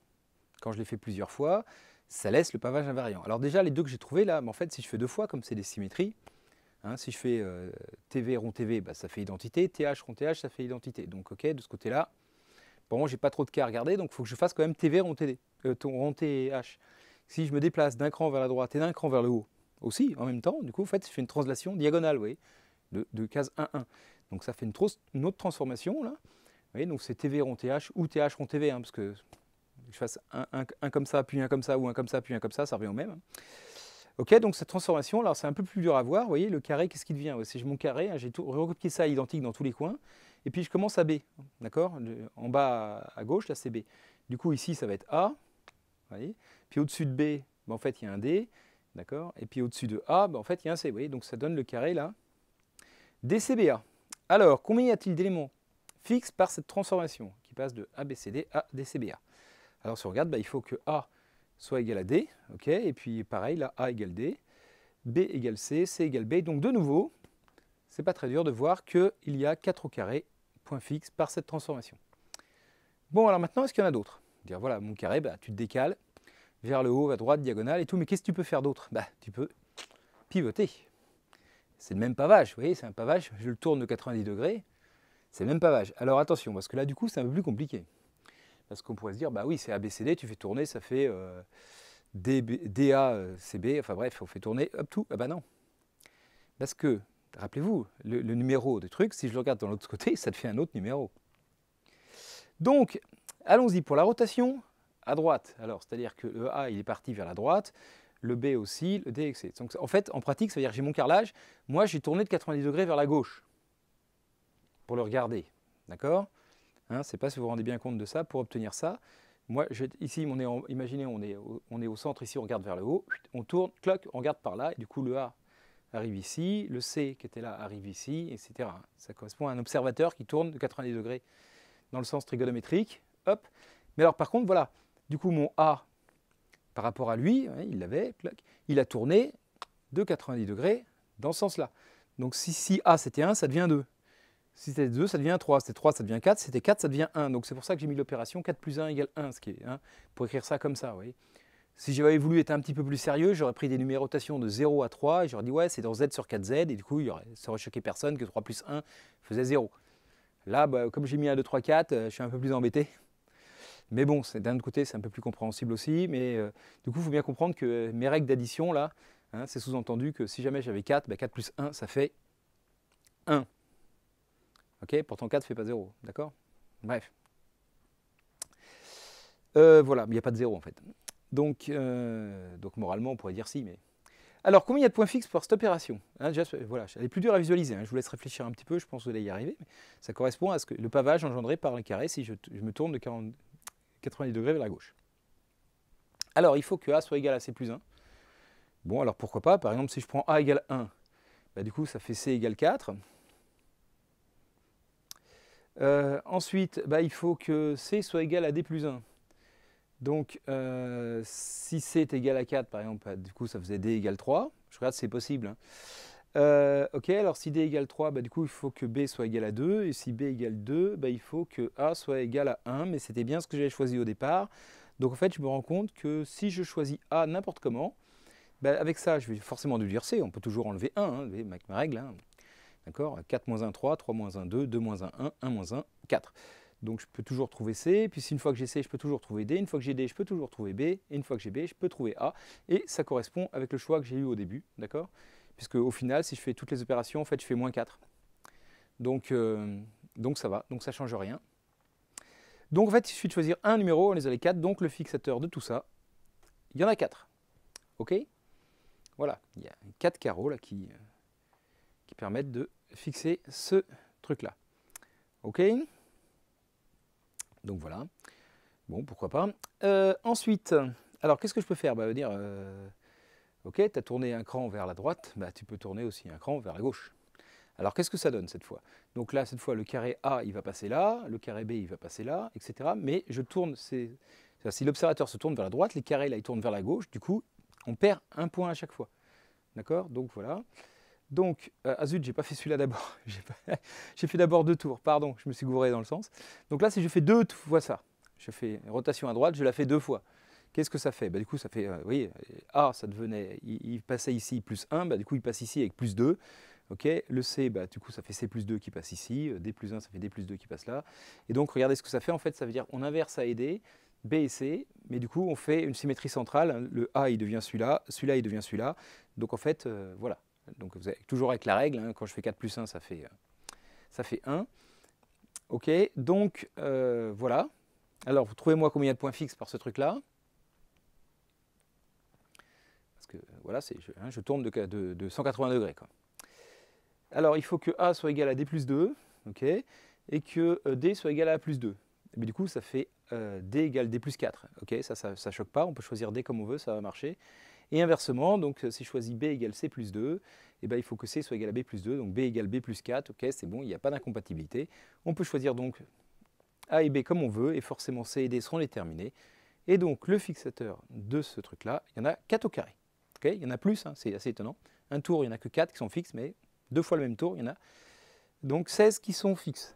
quand je les fais plusieurs fois, ça laisse le pavage invariant. Alors déjà, les deux que j'ai trouvés là, en fait, si je fais deux fois, comme c'est des symétries, hein, si je fais TV rond TV, bah, ça fait identité, TH rond TH, ça fait identité. Donc ok, de ce côté-là, pour moi, j'ai pas trop de cas à regarder, donc il faut que je fasse quand même TV rond TD, rond TH. Si je me déplace d'un cran vers la droite et d'un cran vers le haut aussi, en même temps, du coup, en fait, je fais une translation diagonale, vous voyez, de case 1-1. Donc ça fait une autre transformation, là. Vous voyez, donc c'est TV rond TH ou TH rond TV, hein, parce que je fasse un comme ça, puis un comme ça, ou un comme ça, puis un comme ça revient au même. Ok, donc cette transformation, alors c'est un peu plus dur à voir. Vous voyez, le carré, qu'est-ce qu'il devient? C'est mon carré, hein, j'ai recopié ça identique dans tous les coins. Et puis je commence à B, d'accord? En bas à gauche, là c'est B. Du coup, ici, ça va être A. Vous voyez, puis au-dessus de B, ben, en fait, il y a un D. D'accord? Et puis au-dessus de A, ben, en fait, il y a un C. Vous voyez, donc ça donne le carré là. DCBA. Alors, combien y a-t-il d'éléments fixes par cette transformation qui passe de ABCD à DCBA? Alors, si on regarde, ben, il faut que A soit égal à D. Ok, et puis pareil, là, A égale D. B égale C, C égale B. Donc de nouveau, c'est pas très dur de voir qu'il y a 4 au carré, point fixe, par cette transformation. Bon, alors maintenant, est-ce qu'il y en a d'autres? Dire voilà, mon carré, bah, tu te décales vers le haut, à droite, diagonale et tout, mais qu'est-ce que tu peux faire d'autre? Bah, tu peux pivoter. C'est le même pavage, vous voyez, c'est un pavage, je le tourne de 90 degrés, c'est le même pavage. Alors attention, parce que là, du coup, c'est un peu plus compliqué. Parce qu'on pourrait se dire, bah oui, c'est ABCD, tu fais tourner, ça fait DACB, enfin bref, on fait tourner, hop, tout. Ah bah non. Parce que, rappelez-vous, le numéro de truc, si je le regarde dans l'autre côté, ça te fait un autre numéro. Donc, allons-y pour la rotation à droite. Alors, c'est-à-dire que le A, il est parti vers la droite, le B aussi, le D, etc. Donc, en fait, en pratique, ça veut dire que j'ai mon carrelage. Moi, j'ai tourné de 90 degrés vers la gauche pour le regarder. D'accord, hein, je ne sais pas si vous vous rendez bien compte de ça. Pour obtenir ça, moi, ici, imaginez, on est au centre, ici, on regarde vers le haut. On tourne, cloc, on regarde par là. Et du coup, le A arrive ici, le C qui était là arrive ici, etc. Ça correspond à un observateur qui tourne de 90 degrés dans le sens trigonométrique. Hop. Mais alors par contre, voilà, du coup mon A, par rapport à lui, il l'avait, il a tourné de 90 degrés dans ce sens-là. Donc si A c'était 1, ça devient 2. Si c'était 2, ça devient 3. C'était 3, ça devient 4. C'était 4, ça devient 1. Donc c'est pour ça que j'ai mis l'opération 4 plus 1 égale 1, ce qui est, pour écrire ça comme ça, vous voyez. Si j'avais voulu être un petit peu plus sérieux, j'aurais pris des numérotations de 0 à 3 et j'aurais dit ouais, c'est dans Z sur 4Z et du coup, ça aurait choqué personne que 3 plus 1 faisait 0. Là, bah, comme j'ai mis 1, 2, 3, 4, je suis un peu plus embêté. Mais bon, d'un autre côté, c'est un peu plus compréhensible aussi. Mais du coup, il faut bien comprendre que mes règles d'addition, là, hein, c'est sous-entendu que si jamais j'avais 4, bah 4 plus 1, ça fait 1. Ok, pourtant 4 ne fait pas 0, d'accord? Bref. Voilà, mais il n'y a pas de 0 en fait. Donc moralement, on pourrait dire si, mais... Alors, combien il y a de points fixes pour cette opération, hein, déjà, voilà, elle est plus dure à visualiser, hein, je vous laisse réfléchir un petit peu, je pense que vous allez y arriver. Mais ça correspond à ce que le pavage engendré par un carré si je me tourne de 90 degrés vers la gauche. Alors, il faut que A soit égal à C plus 1. Bon, alors pourquoi pas, par exemple, si je prends A égale 1, bah, du coup, ça fait C égale 4. Ensuite, bah, il faut que C soit égal à D plus 1. Donc, si C est égal à 4, par exemple, bah, du coup, ça faisait D égale 3. Je regarde si c'est possible. Hein. Ok, alors si D égale 3, bah, du coup, il faut que B soit égal à 2. Et si B égale 2, bah, il faut que A soit égal à 1. Mais c'était bien ce que j'avais choisi au départ. Donc, en fait, je me rends compte que si je choisis A n'importe comment, bah, avec ça, je vais forcément déduire C. On peut toujours enlever 1, hein, avec ma règle. Hein. D'accord, 4 moins 1, 3, 3 moins 1, 2, 2 moins 1, 1, 1 moins 1, 4. Donc je peux toujours trouver C, puis si une fois que j'ai C, je peux toujours trouver D, une fois que j'ai D, je peux toujours trouver B, et une fois que j'ai B, je peux trouver A, et ça correspond avec le choix que j'ai eu au début, d'accord? Puisque au final, si je fais toutes les opérations, en fait, je fais moins 4. Donc ça va, donc ça ne change rien. Donc en fait, il suffit de choisir un numéro, on les a les 4, donc le fixateur de tout ça, il y en a 4. Ok? Voilà, il y a 4 carreaux là qui permettent de fixer ce truc-là. Ok? Donc voilà. Bon, pourquoi pas. Ensuite, alors qu'est-ce que je peux faire? Bah, dire, ok, tu as tourné un cran vers la droite, bah, tu peux tourner aussi un cran vers la gauche. Alors qu'est-ce que ça donne cette fois? Donc là, cette fois, le carré A, il va passer là, le carré B, il va passer là, etc. Mais je tourne C'est-à-dire, si l'observateur se tourne vers la droite, les carrés là, ils tournent vers la gauche, du coup, on perd un point à chaque fois. D'accord? Donc voilà. Donc, ah zut, j'ai pas fait celui-là d'abord. J'ai fait d'abord 2 tours, pardon, je me suis gouré dans le sens. Donc là, si je fais 2 fois ça, je fais rotation à droite, je la fais 2 fois. Qu'est-ce que ça fait? Bah, du coup, ça fait, vous voyez, A, ça devenait, il passait ici plus 1, bah, du coup, il passe ici avec plus 2. Okay. Le C, bah, du coup, ça fait C plus 2 qui passe ici. D plus 1, ça fait D plus 2 qui passe là. Et donc, regardez ce que ça fait. En fait, ça veut dire on inverse A et D, B et C, mais du coup, on fait une symétrie centrale. Le A, il devient celui-là, celui-là, il devient celui-là. Donc, en fait, voilà. Donc, vous avez, toujours avec la règle, hein, quand je fais 4 plus 1, ça fait 1. OK, donc, voilà. Alors, vous trouvez-moi combien de points fixes par ce truc-là? Parce que, voilà, je tourne de 180 degrés, quoi. Alors, il faut que A soit égal à D plus 2, okay, et que D soit égal à A plus 2. Et du coup, ça fait D égale D plus 4. Okay, ça ne choque pas, on peut choisir D comme on veut, ça va marcher. Et inversement, donc si je choisis B égale C plus 2, et ben, il faut que C soit égal à B plus 2, donc B égale B plus 4, okay, c'est bon, il n'y a pas d'incompatibilité. On peut choisir donc A et B comme on veut, et forcément C et D seront déterminés. Et donc, le fixateur de ce truc-là, il y en a 4 au carré. Okay, il y en a plus, hein, c'est assez étonnant. Un tour, il n'y en a que 4 qui sont fixes, mais 2 fois le même tour, il y en a donc 16 qui sont fixes.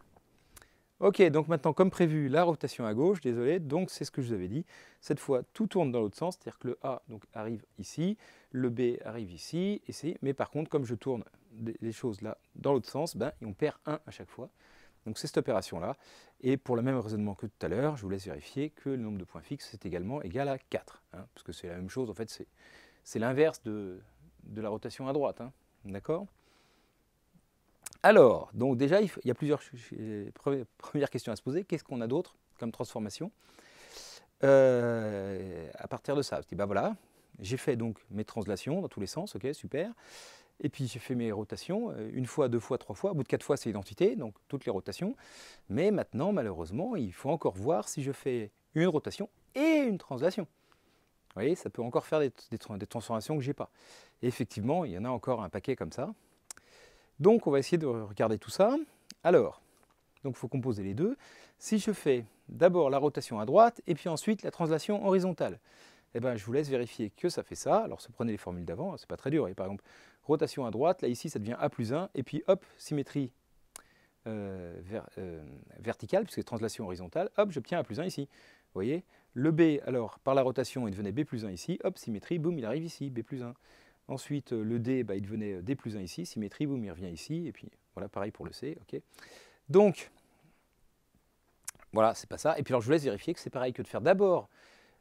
Ok, donc maintenant, comme prévu, la rotation à gauche, désolé, donc c'est ce que je vous avais dit. Cette fois, tout tourne dans l'autre sens, c'est-à-dire que le A donc, arrive ici, le B arrive ici, ici, mais par contre, comme je tourne les choses là dans l'autre sens, ben, on perd 1 à chaque fois. Donc c'est cette opération-là. Et pour le même raisonnement que tout à l'heure, je vous laisse vérifier que le nombre de points fixes est également égal à 4. Hein, parce que c'est la même chose, en fait, c'est l'inverse de la rotation à droite. Hein, d'accord ? Alors, donc déjà, il y a plusieurs premières questions à se poser. Qu'est-ce qu'on a d'autre comme transformation à partir de ça? Je dis, bah voilà, j'ai fait donc mes translations dans tous les sens, ok, super. Et puis j'ai fait mes rotations, une fois, 2 fois, 3 fois. Au bout de 4 fois, c'est l'identité, donc toutes les rotations. Mais maintenant, malheureusement, il faut encore voir si je fais une rotation et une translation. Vous voyez, ça peut encore faire des transformations que je n'ai pas. Et effectivement, il y en a encore un paquet comme ça. Donc on va essayer de regarder tout ça. Alors, il faut composer les deux. Si je fais d'abord la rotation à droite et puis ensuite la translation horizontale, eh ben, je vous laisse vérifier que ça fait ça. Alors prenez les formules d'avant, c'est pas très dur. Et par exemple, rotation à droite, là ici ça devient A plus 1, et puis hop, symétrie verticale, puisque translation horizontale, hop, j'obtiens A plus 1 ici. Vous voyez, le B, alors par la rotation, il devenait B plus 1 ici, hop, symétrie, boum, il arrive ici, B plus 1. Ensuite, le D, bah, il devenait D plus 1 ici, symétrie, boum, il revient ici, et puis voilà, pareil pour le C, ok. Donc, voilà, c'est pas ça. Et puis alors, je vous laisse vérifier que c'est pareil que de faire d'abord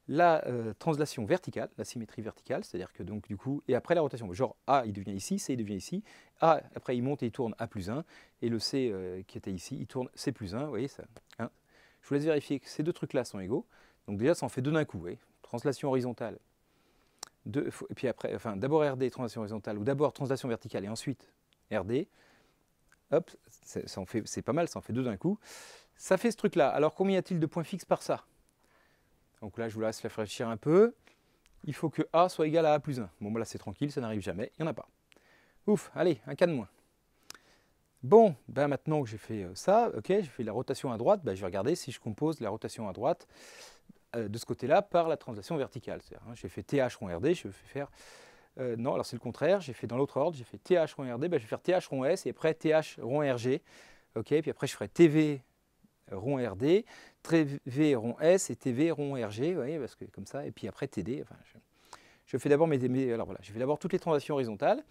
la translation verticale, la symétrie verticale, c'est-à-dire que donc du coup, et après la rotation, genre A, il devient ici, C, il devient ici, A, après il monte et il tourne A plus 1, et le C qui était ici, il tourne C plus 1, vous voyez ça, hein. Je vous laisse vérifier que ces deux trucs-là sont égaux. Donc déjà, ça en fait deux d'un coup, vous voyez. Translation horizontale, et puis après, enfin, d'abord RD, translation horizontale, ou d'abord translation verticale, et ensuite RD, hop, c'est pas mal, ça en fait deux d'un coup. Ça fait ce truc-là. Alors, combien y a-t-il de points fixes par ça? Donc là, je vous laisse réfléchir un peu. Il faut que A soit égal à A plus 1. Bon, ben là, c'est tranquille, ça n'arrive jamais, il n'y en a pas. Ouf, allez, un cas de moins. Bon, ben maintenant que j'ai fait ça, ok, j'ai fait la rotation à droite, ben je vais regarder si je compose la rotation à droite de ce côté-là par la translation verticale. Hein, j'ai fait TH rond RD, je vais faire... non, alors c'est le contraire, j'ai fait dans l'autre ordre, j'ai fait TH rond RD, ben je vais faire TH rond S et après TH rond RG. Ok, puis après je ferai TV rond RD, TV rond S et TV rond RG, vous voyez, parce que comme ça, et puis après TD. Enfin, je fais d'abord alors voilà, je fais d'abord toutes les translations horizontales.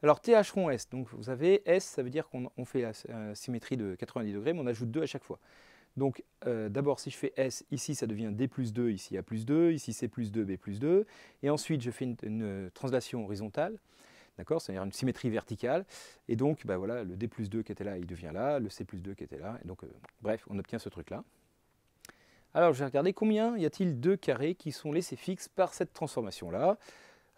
Alors TH rond S, donc vous avez S, ça veut dire qu'on fait la symétrie de 90 degrés, mais on ajoute 2 à chaque fois. Donc d'abord si je fais S, ici ça devient D plus 2, ici A plus 2, ici C plus 2, B plus 2, et ensuite je fais une translation horizontale, d'accord, c'est-à-dire une symétrie verticale, et donc ben voilà, le D plus 2 qui était là, il devient là, le C plus 2 qui était là, et donc bref, on obtient ce truc-là. Alors je vais regarder combien y a-t-il de carrés qui sont laissés fixes par cette transformation-là.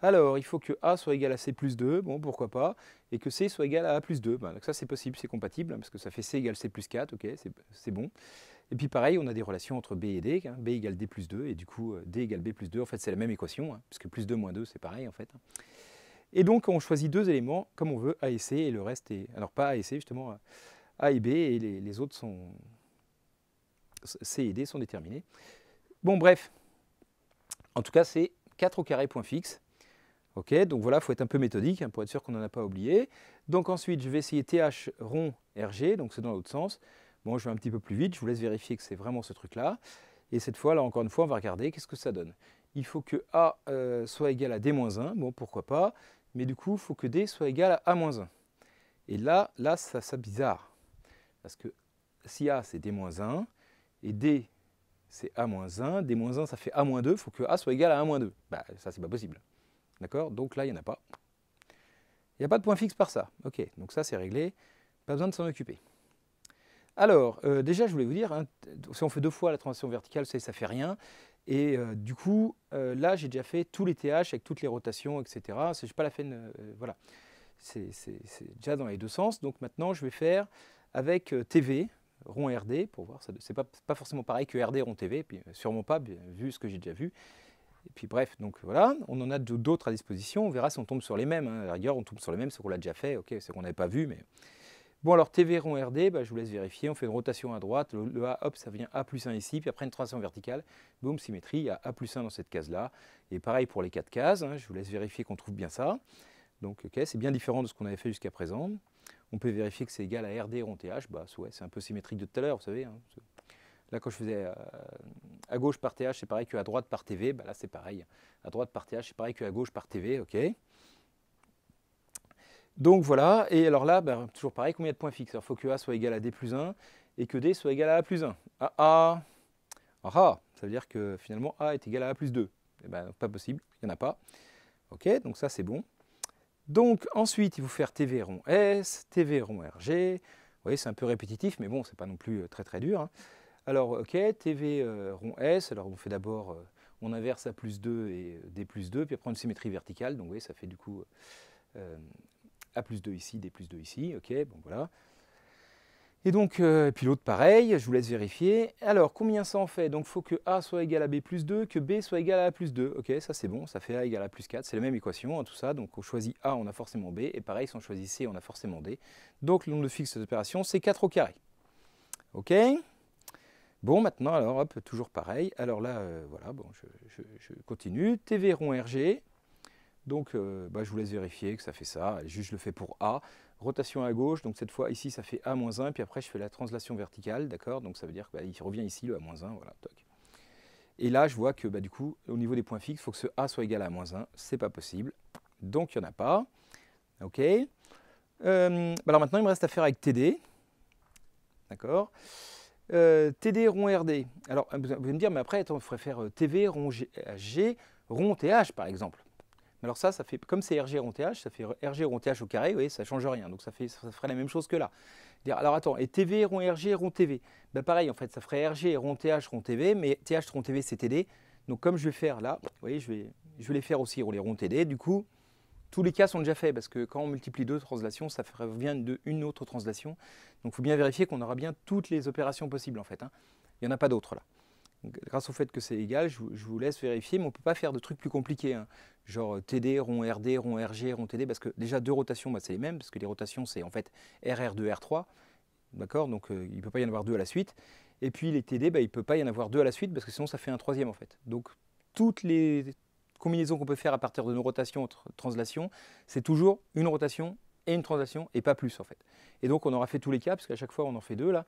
Alors, il faut que A soit égal à C plus 2, bon, pourquoi pas, et que C soit égal à A plus 2. Ben, donc ça, c'est possible, c'est compatible, hein, parce que ça fait C égale C plus 4, ok, c'est bon. Et puis pareil, on a des relations entre B et D, hein, B égale D plus 2, et du coup, D égale B plus 2, en fait, c'est la même équation, hein, puisque plus 2 moins 2, c'est pareil, en fait. Et donc, on choisit deux éléments, comme on veut, A et C, et le reste est... Alors, pas A et C, justement, A et B, et les autres sont... C et D sont déterminés. Bon, bref. En tout cas, c'est 4 au carré point fixe. Ok, donc voilà, il faut être un peu méthodique pour être sûr qu'on n'en a pas oublié. Donc ensuite, je vais essayer TH rond RG, donc c'est dans l'autre sens. Bon, je vais un petit peu plus vite, je vous laisse vérifier que c'est vraiment ce truc-là. Et cette fois, là encore une fois, on va regarder qu'est-ce que ça donne. Il faut que A soit égal à D-1, bon pourquoi pas, mais du coup, il faut que D soit égal à A-1. Et là ça bizarre, parce que si A c'est D-1, et D c'est A-1, D-1 ça fait A-2, il faut que A soit égal à A-2. Bah ça c'est pas possible. D'accord? Donc là, il n'y en a pas. Il n'y a pas de point fixe par ça. Ok, donc ça c'est réglé. Pas besoin de s'en occuper. Alors, déjà, je voulais vous dire, hein, si on fait 2 fois la translation verticale, ça ne fait rien. Et du coup, là, j'ai déjà fait tous les TH avec toutes les rotations, etc. C'est pas la peine. Voilà. C'est déjà dans les deux sens. Donc maintenant, je vais faire avec TV, rond RD, pour voir. C'est pas forcément pareil que RD, rond TV, puis sûrement pas, vu ce que j'ai déjà vu. Et puis bref, donc voilà, on en a d'autres à disposition. On verra si on tombe sur les mêmes. Hein. À la rigueur, on tombe sur les mêmes, c'est qu'on l'a déjà fait. Ok, c'est qu'on n'avait pas vu, mais bon, alors TV rond RD, bah, je vous laisse vérifier. On fait une rotation à droite. Le A, hop, ça vient A plus 1 ici. Puis après, une translation verticale. Boum, symétrie. Il y a A plus 1 dans cette case-là. Et pareil pour les 4 cases. Hein, je vous laisse vérifier qu'on trouve bien ça. Donc, ok, c'est bien différent de ce qu'on avait fait jusqu'à présent. On peut vérifier que c'est égal à RD rond TH. Bah, ouais, c'est un peu symétrique de tout à l'heure, vous savez. Hein. Là, quand je faisais à gauche par TH, c'est pareil qu'à droite par TV. Bah, là, c'est pareil. À droite par TH, c'est pareil qu'à gauche par TV. Ok. Donc voilà, et alors là, ben, toujours pareil, combien de points fixes? Il faut que A soit égal à D plus 1 et que D soit égal à A plus 1. Ah, ça veut dire que finalement A est égal à A plus 2. Eh ben, pas possible, il n'y en a pas. Ok, donc ça c'est bon. Donc ensuite, il faut faire TV rond S, TV rond RG. Vous voyez, c'est un peu répétitif, mais bon, c'est pas non plus très très dur. Hein. Alors, ok, TV rond S, alors on fait d'abord, on inverse A plus 2 et D plus 2, puis après une symétrie verticale, donc vous voyez, ça fait du coup A plus 2 ici, D plus 2 ici, ok, bon voilà. Et donc, puis l'autre pareil, je vous laisse vérifier. Alors, combien ça en fait? Donc, il faut que A soit égal à B plus 2, que B soit égal à A plus 2. Ok, ça c'est bon, ça fait A égale à plus 4, c'est la même équation, hein, tout ça. Donc, on choisit A, on a forcément B, et pareil, si on choisit C, on a forcément D. Donc, le nombre de fixes d'opération, c'est 4 au carré. Ok. Bon, maintenant, alors, hop, toujours pareil. Alors là, voilà, bon, je continue. TV rond RG. Donc, bah, je vous laisse vérifier que ça fait ça. Juste, je le fais pour A. Rotation à gauche, donc cette fois, ici, ça fait A-1, puis après, je fais la translation verticale, d'accord? Donc, ça veut dire qu'il revient ici, le A-1, voilà, toc. Et là, je vois que, bah, du coup, au niveau des points fixes, il faut que ce A soit égal à -1. C'est pas possible. Donc, il n'y en a pas. OK. Bah, alors maintenant, il me reste à faire avec TD. D'accord? TD rond RD. Alors, vous allez me dire, mais après, attends, il faudrait faire TV rond G, rond TH, par exemple. Alors ça fait, comme c'est RG rond TH, ça fait RG rond TH au carré, vous voyez, ça ne change rien. Donc ça ferait la même chose que là. Alors attends, et TV rond RG rond TV. Ben pareil, en fait, ça ferait RG rond TH rond TV, mais TH rond TV c'est TD. Donc comme je vais faire là, vous voyez, je vais les faire aussi les rond TD. Du coup, tous les cas sont déjà faits, parce que quand on multiplie deux translations, ça revient d'une autre translation. Donc il faut bien vérifier qu'on aura bien toutes les opérations possibles en fait. Hein. Il n'y en a pas d'autres là. Grâce au fait que c'est égal, je vous laisse vérifier, mais on ne peut pas faire de trucs plus compliqués, hein. Genre TD, rond RD, rond RG, rond TD, parce que déjà deux rotations, bah, c'est les mêmes, parce que les rotations c'est en fait RR2, R3, d'accord? Donc il ne peut pas y en avoir deux à la suite. Et puis les TD, bah, il ne peut pas y en avoir deux à la suite, parce que sinon ça fait un troisième en fait. Donc toutes les combinaisons qu'on peut faire à partir de nos rotations, translations, c'est toujours une rotation et une translation, et pas plus en fait. Et donc on aura fait tous les cas, parce qu'à chaque fois on en fait deux là.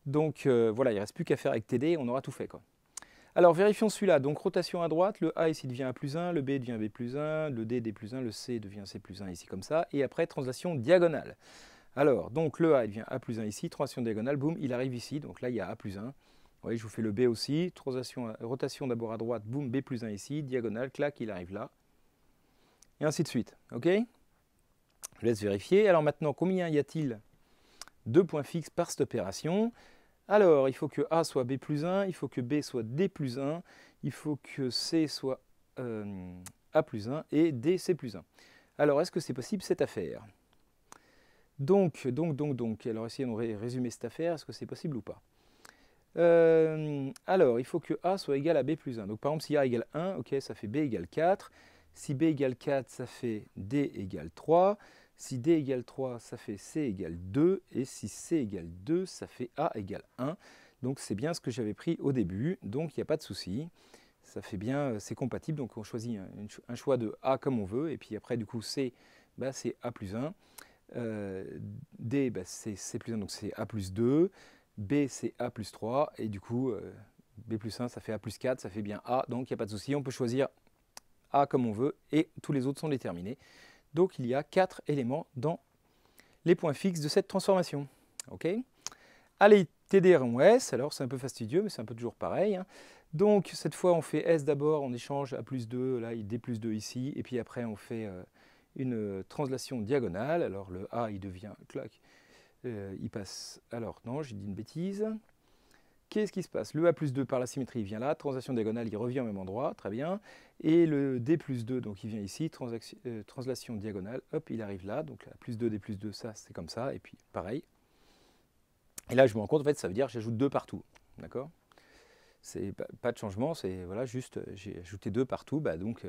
Donc voilà, il ne reste plus qu'à faire avec TD, on aura tout fait, quoi. Alors vérifions celui-là, donc rotation à droite, le A ici devient A plus 1, le B devient B plus 1, le D, D plus 1, le C devient C plus 1 ici comme ça, et après translation diagonale. Alors, donc le A il devient A plus 1 ici, translation diagonale, boum, il arrive ici, donc là il y a A plus 1. Vous voyez, je vous fais le B aussi, rotation d'abord à droite, boum, B plus 1 ici, diagonale, clac, il arrive là. Et ainsi de suite, ok? Je laisse vérifier. Alors maintenant, combien y a-t-il de points fixes par cette opération? Alors, il faut que A soit B plus 1, il faut que B soit D plus 1, il faut que C soit A plus 1 et D C plus 1. Alors, est-ce que c'est possible cette affaire? Donc, alors essayons de résumer cette affaire, est-ce que c'est possible ou pas? Alors, il faut que A soit égal à B plus 1. Donc, par exemple, si A égale 1, ok, ça fait B égale 4. Si B égale 4, ça fait D égale 3. Si D égale 3, ça fait C égale 2. Et si C égale 2, ça fait A égale 1. Donc c'est bien ce que j'avais pris au début. Donc il n'y a pas de souci. ça fait bien, c'est compatible. Donc on choisit un choix de A comme on veut. Et puis après, du coup, C, bah, c'est A plus 1. D, bah, c'est C plus 1, donc c'est A plus 2. B, c'est A plus 3. Et du coup, B plus 1, ça fait A plus 4, ça fait bien A. Donc il n'y a pas de souci, on peut choisir A comme on veut. Et tous les autres sont déterminés. Donc il y a 4 éléments dans les points fixes de cette transformation. Ok. Allez, TD rond S, alors c'est un peu fastidieux, mais c'est un peu toujours pareil. Hein. Donc cette fois on fait S d'abord, on échange A plus 2, là il D plus 2 ici, et puis après on fait une translation diagonale. Alors le A il devient, clac, il passe, alors non j'ai dit une bêtise. Qu'est-ce qui se passe? Le A plus 2 par la symétrie il vient là, translation diagonale il revient au même endroit, très bien. Et le D plus 2, donc il vient ici, translation diagonale, hop il arrive là, donc A plus 2, D plus 2, ça c'est comme ça, et puis pareil. Et là je me rends compte, en fait ça veut dire que j'ajoute 2 partout, d'accord? C'est pas de changement, c'est voilà, juste j'ai ajouté 2 partout, bah, donc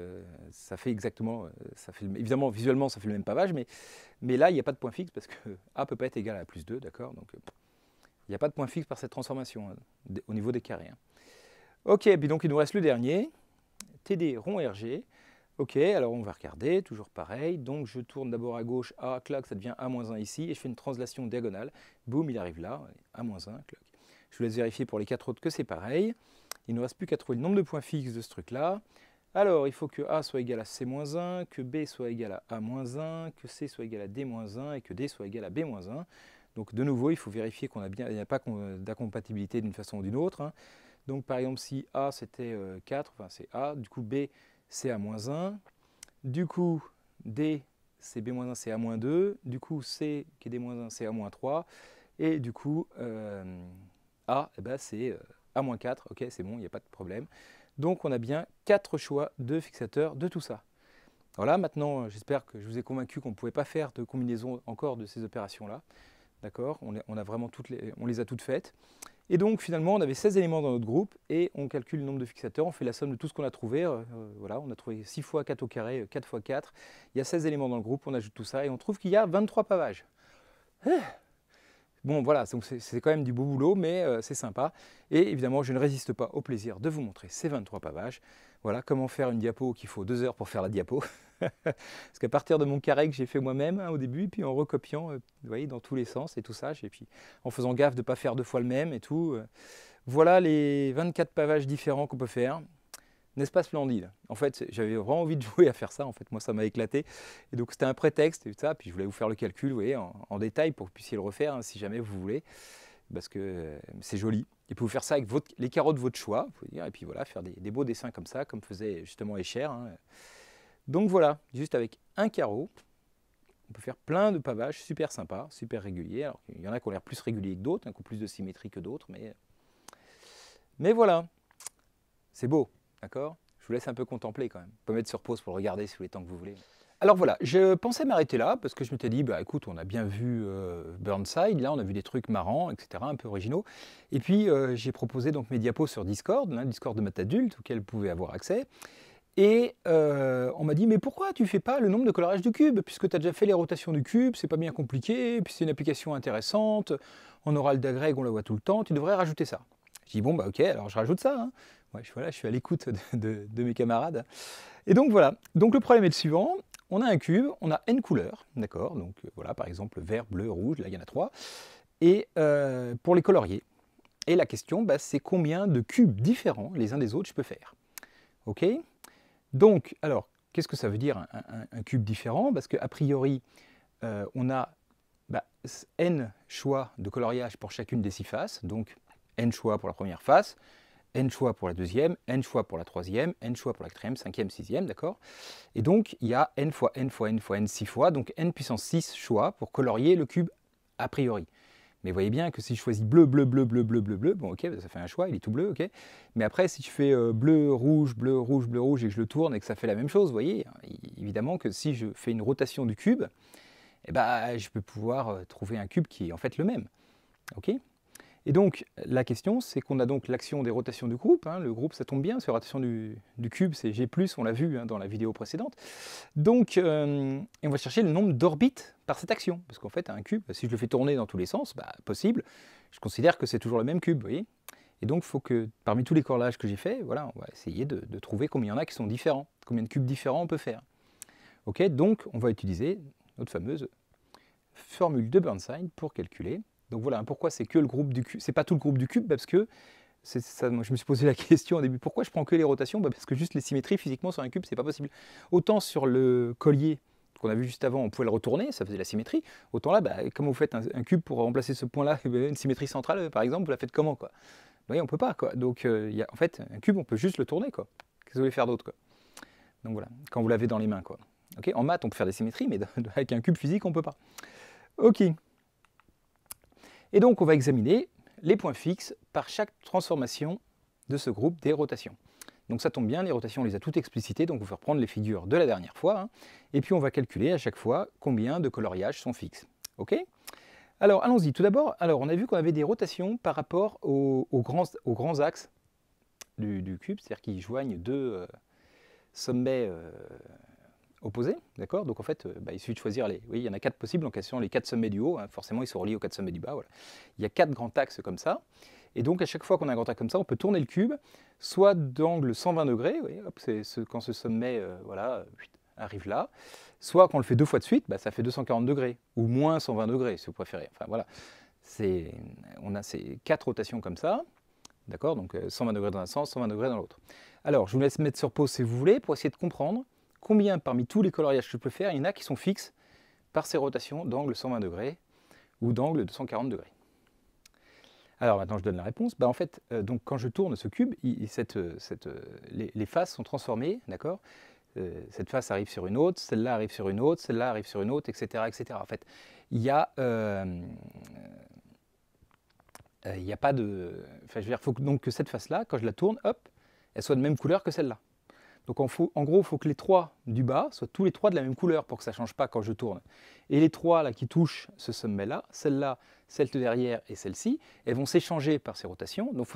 ça fait exactement, ça fait, évidemment visuellement ça fait le même pavage, mais là il n'y a pas de point fixe parce que A ne peut pas être égal à plus 2, d'accord? Donc il n'y a pas de point fixe par cette transformation hein, au niveau des carrés. Hein. Ok, puis donc il nous reste le dernier, TD rond RG. Ok, alors on va regarder, toujours pareil, donc je tourne d'abord à gauche, A, clac, ça devient A-1 ici, et je fais une translation diagonale, boum, il arrive là, A-1, clac. Je vous laisse vérifier pour les 4 autres que c'est pareil. Il ne nous reste plus qu'à trouver le nombre de points fixes de ce truc-là. Alors, il faut que A soit égal à C-1, que B soit égal à A-1, que C soit égal à D-1 et que D soit égal à B-1. Donc, de nouveau, il faut vérifier qu'il n'y a pas d'incompatibilité d'une façon ou d'une autre. Hein. Donc, par exemple, si A c'était 4, enfin c'est A, du coup B c'est A-1, du coup D c'est B-1, c'est A-2, du coup C qui est D-1, c'est A-3, et du coup A, eh ben, c'est A-4, ok, c'est bon, il n'y a pas de problème. Donc on a bien 4 choix de fixateurs de tout ça. Voilà, maintenant j'espère que je vous ai convaincu qu'on ne pouvait pas faire de combinaison encore de ces opérations-là. D'accord, on les a toutes faites. Et donc finalement on avait 16 éléments dans notre groupe et on calcule le nombre de fixateurs, on fait la somme de tout ce qu'on a trouvé. Voilà, on a trouvé 6 fois 4 au carré, 4 fois 4. Il y a 16 éléments dans le groupe, on ajoute tout ça et on trouve qu'il y a 23 pavages. Bon voilà, c'est quand même du beau boulot, mais c'est sympa. Et évidemment, je ne résiste pas au plaisir de vous montrer ces 23 pavages. Voilà comment faire une diapo qu'il faut 2 heures pour faire la diapo. Parce qu'à partir de mon carré que j'ai fait moi-même hein, au début, puis en recopiant, vous voyez, dans tous les sens et tout ça, et puis en faisant gaffe de ne pas faire 2 fois le même et tout. Voilà les 24 pavages différents qu'on peut faire. N'est-ce pas splendide? En fait, j'avais vraiment envie de jouer à faire ça. En fait, moi, ça m'a éclaté. Et donc, c'était un prétexte et tout ça. Puis, je voulais vous faire le calcul, vous voyez, en détail pour que vous puissiez le refaire hein, si jamais vous voulez, parce que c'est joli. Et puis, vous faire ça avec les carreaux de votre choix, faut dire, et puis voilà, faire des beaux dessins comme ça, comme faisait justement Escher. Hein. Donc voilà, juste avec un carreau, on peut faire plein de pavages super sympas, super réguliers. Alors, il y en a qui ont l'air plus réguliers que d'autres, qui ont plus de symétrie que d'autres, mais voilà, c'est beau. D'accord? Je vous laisse un peu contempler quand même. Vous pouvez mettre sur pause pour le regarder si vous voulez, tant que vous voulez. Alors voilà, je pensais m'arrêter là parce que je m'étais dit, bah écoute, on a bien vu Burnside, là on a vu des trucs marrants, etc., un peu originaux. Et puis j'ai proposé donc mes diapos sur Discord, hein, Discord de Maths Adulte, auquel vous pouvez avoir accès. Et on m'a dit, mais pourquoi tu ne fais pas le nombre de coloriage du cube? Puisque tu as déjà fait les rotations du cube, c'est pas bien compliqué, puis c'est une application intéressante, en oral d'agrég, on la voit tout le temps, tu devrais rajouter ça. Je dis, bon, bah ok, alors je rajoute ça. Hein. Ouais, je suis à l'écoute de mes camarades. Et donc voilà, donc le problème est le suivant, on a un cube, on a n couleurs, d'accord, donc voilà, par exemple vert, bleu, rouge, là il y en a 3, et pour les colorier. Et la question, bah, c'est combien de cubes différents les uns des autres je peux faire. Ok? Donc, alors, qu'est-ce que ça veut dire un cube différent? Parce qu'a priori, on a bah, n choix de coloriage pour chacune des 6 faces, donc n choix pour la première face, n choix pour la deuxième, n choix pour la troisième, n choix pour la quatrième, cinquième, sixième, d'accord? Et donc, il y a n fois n fois n fois n 6 fois, donc n puissance 6 choix pour colorier le cube a priori. Mais vous voyez bien que si je choisis bleu, bleu, bleu, bleu, bleu, bleu, bleu, bon ok, ça fait un choix, il est tout bleu, ok. Mais après, si je fais bleu, rouge, bleu, rouge, bleu, rouge et que je le tourne et que ça fait la même chose, vous voyez, évidemment que si je fais une rotation du cube, eh ben, je peux pouvoir trouver un cube qui est en fait le même, ok. Et donc, la question, c'est qu'on a donc l'action des rotations du groupe. Hein, le groupe, ça tombe bien, c'est la rotation du cube, c'est G+, on l'a vu hein, dans la vidéo précédente. Donc, et on va chercher le nombre d'orbites par cette action. Parce qu'en fait, un cube, si je le fais tourner dans tous les sens, bah, possible, je considère que c'est toujours le même cube, vous voyez. Et donc, il faut que, parmi tous les corrélages que j'ai faits, voilà, on va essayer de trouver combien il y en a qui sont différents, combien de cubes différents on peut faire. Ok, donc, on va utiliser notre fameuse formule de Burnstein pour calculer. Donc voilà, pourquoi c'est que le groupe du cube, c'est pas tout le groupe du cube, parce que ça, moi, je me suis posé la question au début, pourquoi je prends que les rotations? Parce que juste les symétries, physiquement, sur un cube, c'est pas possible. Autant sur le collier qu'on a vu juste avant, on pouvait le retourner, ça faisait la symétrie. Autant là, comment vous faites un cube pour remplacer ce point-là, une symétrie centrale, par exemple, vous la faites comment, quoi? Vous voyez, on peut pas, quoi. Donc, en fait, un cube, on peut juste le tourner, quoi. Qu'est-ce que vous voulez faire d'autre, quoi? Donc voilà, quand vous l'avez dans les mains, quoi. Okay, en maths, on peut faire des symétries, mais avec un cube physique, on peut pas. Ok. Et donc, on va examiner les points fixes par chaque transformation de ce groupe des rotations. Donc ça tombe bien, les rotations, on les a toutes explicitées, donc on va reprendre les figures de la dernière fois, hein, et puis on va calculer à chaque fois combien de coloriages sont fixes. Ok? Alors allons-y, tout d'abord, on a vu qu'on avait des rotations par rapport aux grands axes du cube, c'est-à-dire qu'ils joignent deux sommets opposés, d'accord? Donc en fait, il suffit de choisir les... Oui, il y en a 4 possibles, en question les 4 sommets du haut, hein, forcément ils sont reliés aux 4 sommets du bas, voilà. Il y a 4 grands axes comme ça, et donc à chaque fois qu'on a un grand axe comme ça, on peut tourner le cube, soit d'angle 120 degrés, oui, hop, quand ce sommet voilà, arrive là, soit quand on le fait 2 fois de suite, ça fait 240 degrés, ou moins 120 degrés si vous préférez. Enfin voilà, on a ces 4 rotations comme ça, d'accord? Donc 120 degrés dans un sens, 120 degrés dans l'autre. Alors je vous laisse mettre sur pause si vous voulez, pour essayer de comprendre combien parmi tous les coloriages que je peux faire, il y en a qui sont fixes par ces rotations d'angle 120 degrés ou d'angle 240 degrés. Alors maintenant je donne la réponse. En fait, donc, quand je tourne ce cube, les faces sont transformées, d'accord? Cette face arrive sur une autre, celle-là arrive sur une autre, celle-là arrive sur une autre, etc., etc. En fait, il n'y a pas de... Enfin, je veux dire, il faut donc que cette face-là, quand je la tourne, hop, elle soit de même couleur que celle-là. Donc en gros, il faut que les 3 du bas soient tous les 3 de la même couleur pour que ça ne change pas quand je tourne. Et les 3 là, qui touchent ce sommet-là, celle-là, celle de derrière et celle-ci, elles vont s'échanger par ces rotations. Donc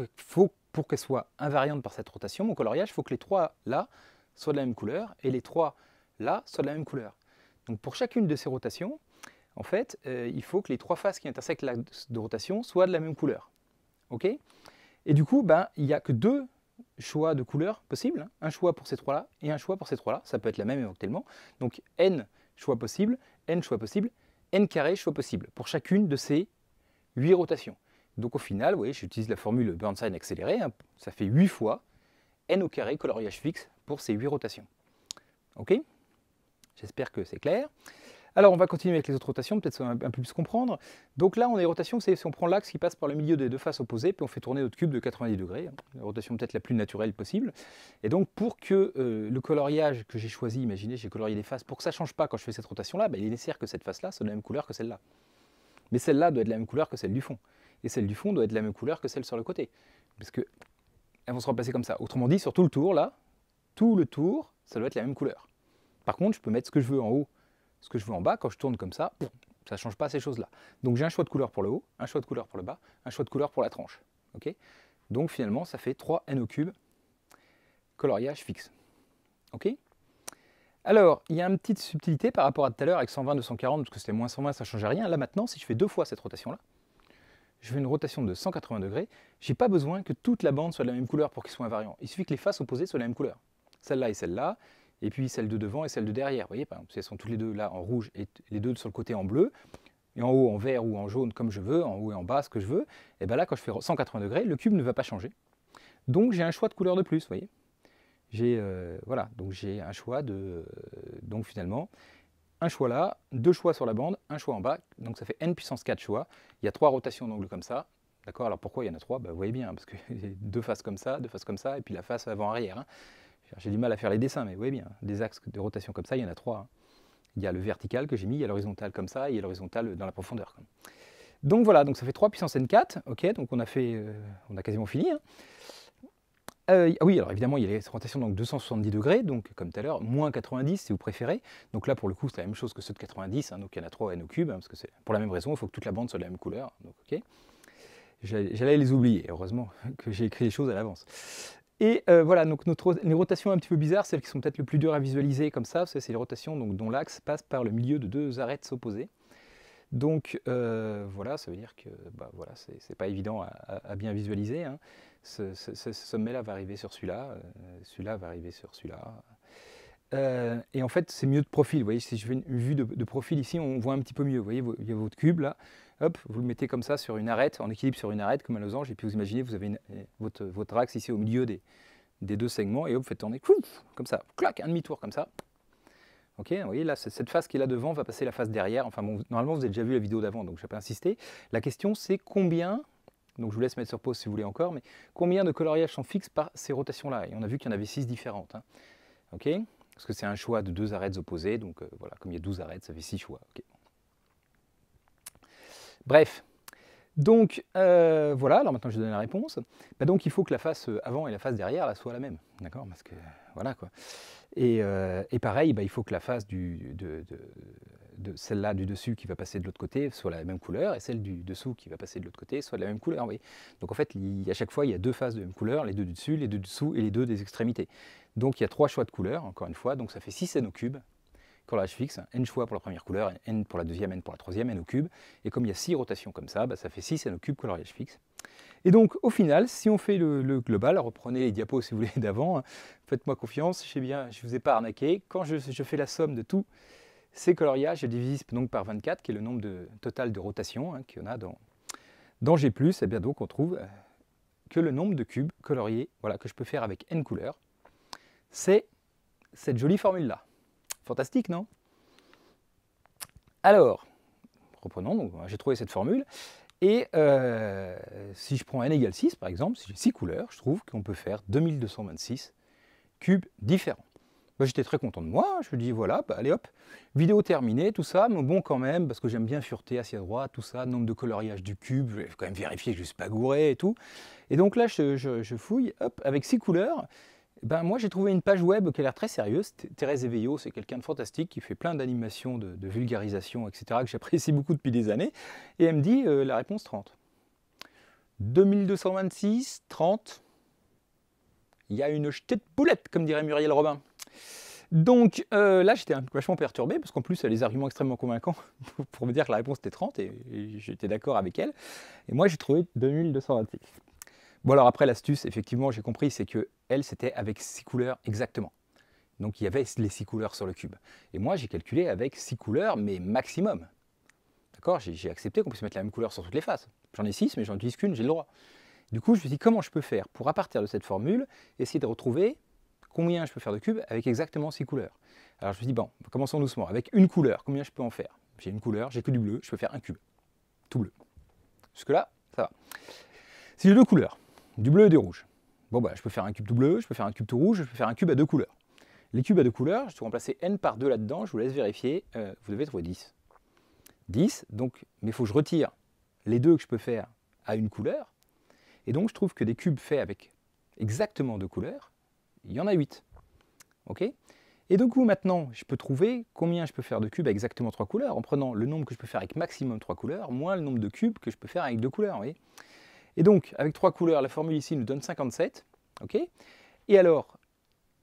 pour qu'elles soient invariantes par cette rotation, mon coloriage, il faut que les 3 là soient de la même couleur et les 3 là soient de la même couleur. Donc pour chacune de ces rotations, en fait, il faut que les 3 faces qui intersectent l'axe de rotation soient de la même couleur. Ok? Et du coup, il n'y a que 2 choix de couleurs possibles, hein. Un choix pour ces 3-là et un choix pour ces 3-là, ça peut être la même éventuellement. Donc n choix possibles, n choix possibles, n carré choix possibles pour chacune de ces 8 rotations. Donc au final, vous voyez, j'utilise la formule Burnstein accélérée, hein, ça fait 8 fois n au carré coloriage fixe pour ces 8 rotations. Ok? J'espère que c'est clair. Alors on va continuer avec les autres rotations, peut-être ça va un peu plus comprendre. Donc là on a des rotations, c'est si on prend l'axe qui passe par le milieu des 2 faces opposées, puis on fait tourner notre cube de 90 degrés, la rotation peut-être la plus naturelle possible. Et donc pour que le coloriage que j'ai choisi, imaginez j'ai colorié les faces, pour que ça ne change pas quand je fais cette rotation-là, il est nécessaire que cette face-là soit de la même couleur que celle-là. Mais celle-là doit être de la même couleur que celle du fond. Et celle du fond doit être de la même couleur que celle sur le côté. Parce qu'elles vont se remplacer comme ça. Autrement dit, sur tout le tour, là, tout le tour, ça doit être la même couleur. Par contre, je peux mettre ce que je veux en haut, ce que je veux en bas, quand je tourne comme ça ne change pas ces choses-là. Donc j'ai un choix de couleur pour le haut, un choix de couleur pour le bas, un choix de couleur pour la tranche. Okay, donc finalement, ça fait 3n au cube, coloriage fixe. Okay, alors, il y a une petite subtilité par rapport à tout à l'heure avec 120, 240, parce que c'était moins 120, ça ne changeait rien. Là maintenant, si je fais 2 fois cette rotation-là, je fais une rotation de 180 degrés, je n'ai pas besoin que toute la bande soit de la même couleur pour qu'ils soient invariants. Il suffit que les faces opposées soient de la même couleur. Celle-là et celle-là, et puis celle de devant et celle de derrière. Vous voyez, par exemple, si elles sont toutes les deux là en rouge et les deux sur le côté en bleu, et en haut en vert ou en jaune comme je veux, en haut et en bas ce que je veux, et bien là quand je fais 180 degrés, le cube ne va pas changer. Donc j'ai un choix de couleur de plus, vous voyez. Voilà, donc j'ai un choix de... donc finalement, un choix là, 2 choix sur la bande, un choix en bas, donc ça fait n puissance 4 choix. Il y a 3 rotations d'angle comme ça. D'accord, alors pourquoi il y en a 3? Vous voyez bien, parce que deux faces comme ça, et puis la face avant-arrière. Hein. J'ai du mal à faire les dessins, mais vous voyez bien, des axes de rotation comme ça, il y en a 3. Hein. Il y a le vertical que j'ai mis, il y a l'horizontal comme ça, et il y a l'horizontal dans la profondeur. Donc voilà, donc ça fait 3 puissance n4, ok, donc on a quasiment fini. Hein. Oui, alors évidemment, il y a les rotations donc 270 degrés, donc comme tout à l'heure, moins 90 si vous préférez. Donc là, pour le coup, c'est la même chose que ceux de 90, hein, donc il y en a 3 n au cube, hein, parce que c'est pour la même raison, il faut que toute la bande soit de la même couleur. Donc, ok. J'allais les oublier, heureusement que j'ai écrit les choses à l'avance. Et voilà, donc les rotations un petit peu bizarres, celles qui sont peut-être le plus dures à visualiser comme ça, c'est les rotations donc, dont l'axe passe par le milieu de 2 arêtes opposées. Donc voilà, ça veut dire que bah, voilà, c'est pas évident à bien visualiser, hein. Ce sommet-là va arriver sur celui-là, celui-là va arriver sur celui-là. Et en fait, c'est mieux de profil. Vous voyez, si je fais une vue de profil ici, on voit un petit peu mieux. Vous voyez, il y a votre cube là. Hop, vous le mettez comme ça sur une arête, en équilibre sur une arête, comme un losange. Et puis vous imaginez, vous avez votre axe ici au milieu des deux segments. Et hop, vous faites tourner, comme ça, clac, un demi-tour comme ça. Ok, vous voyez, là, cette face qui est là devant va passer la face derrière. Enfin bon, normalement, vous avez déjà vu la vidéo d'avant, donc je ne vais pas insister. La question, c'est combien, donc je vous laisse mettre sur pause si vous voulez encore, mais combien de coloriages sont fixes par ces rotations-là? Et on a vu qu'il y en avait 6 différentes. Hein. Ok, parce que c'est un choix de 2 arêtes opposées, donc voilà, comme il y a 12 arêtes, ça fait 6 choix. Okay. Bref, donc voilà, alors maintenant je donne la réponse. Bah, donc il faut que la face avant et la face derrière là, soient la même, d'accord? Parce que voilà quoi. Et pareil, bah, il faut que la face de celle-là du dessus qui va passer de l'autre côté soit la même couleur, et celle du dessous qui va passer de l'autre côté soit de la même couleur. Oui. Donc en fait, à chaque fois, il y a 2 faces de même couleur, les 2 du dessus, les 2 du dessous et les 2 des extrémités. Donc il y a 3 choix de couleurs, encore une fois, donc ça fait 6 n au cube. Coloriage fixe, n choix pour la première couleur, n pour la deuxième, n pour la troisième, n au cube. Et comme il y a 6 rotations comme ça, bah, ça fait 6 n au cube coloriage fixe. Et donc au final, si on fait le global, reprenez les diapos si vous voulez d'avant, hein, faites-moi confiance, je sais bien, je ne vous ai pas arnaqué. Quand je fais la somme de tous ces coloriages, je divise donc par 24, qui est le nombre total de rotations hein, qu'il y en a dans G+, et bien donc on trouve que le nombre de cubes coloriés voilà, que je peux faire avec n couleurs, c'est cette jolie formule-là. Fantastique, non? Alors, reprenons, j'ai trouvé cette formule, et si je prends n égale 6, par exemple, si j'ai 6 couleurs, je trouve qu'on peut faire 2226 cubes différents. Bah, j'étais très content de moi, je me dis voilà, bah, allez hop, vidéo terminée, tout ça, mais bon quand même, parce que j'aime bien fureter assis à droite, tout ça, nombre de coloriages du cube, je vais quand même vérifier que je ne suis pas gouré et tout. Et donc là, je fouille, hop, avec 6 couleurs, ben, moi j'ai trouvé une page web qui a l'air très sérieuse. Thérèse Eveillot, c'est quelqu'un de fantastique qui fait plein d'animations, de vulgarisation, etc., que j'apprécie beaucoup depuis des années. Et elle me dit la réponse 30. 2226, 30, il y a une jetée de poulettes, comme dirait Muriel Robin. Donc là, j'étais vachement perturbé, parce qu'en plus, elle a des arguments extrêmement convaincants pour me dire que la réponse était 30, et j'étais d'accord avec elle. Et moi, j'ai trouvé 2226. Bon, alors après, l'astuce, effectivement, j'ai compris, c'est que elle, c'était avec 6 couleurs exactement. Donc il y avait les 6 couleurs sur le cube. Et moi, j'ai calculé avec 6 couleurs, mais maximum. D'accord? J'ai accepté qu'on puisse mettre la même couleur sur toutes les faces. J'en ai 6, mais j'en utilise qu'une, j'ai le droit. Du coup, je me suis dit, comment je peux faire pour, à partir de cette formule, essayer de retrouver combien je peux faire de cubes avec exactement 6 couleurs. Alors je me suis dit, bon, commençons doucement. Avec une couleur, combien je peux en faire? J'ai une couleur, j'ai que du bleu, je peux faire un cube. Tout bleu. Jusque-là, ça va. Si j'ai 2 couleurs, du bleu et du rouge, bon bah je peux faire un cube tout bleu, je peux faire un cube tout rouge, je peux faire un cube à 2 couleurs. Les cubes à 2 couleurs, je vais remplacer n par 2 là-dedans, je vous laisse vérifier, vous devez trouver 10. 10, donc, mais il faut que je retire les 2 que je peux faire à une couleur, et donc je trouve que des cubes faits avec exactement 2 couleurs, il y en a 8. Ok? Et donc maintenant, je peux trouver combien je peux faire de cubes avec exactement 3 couleurs, en prenant le nombre que je peux faire avec maximum 3 couleurs, moins le nombre de cubes que je peux faire avec 2 couleurs. Vous voyez? Et donc, avec 3 couleurs, la formule ici nous donne 57. Ok? Et alors,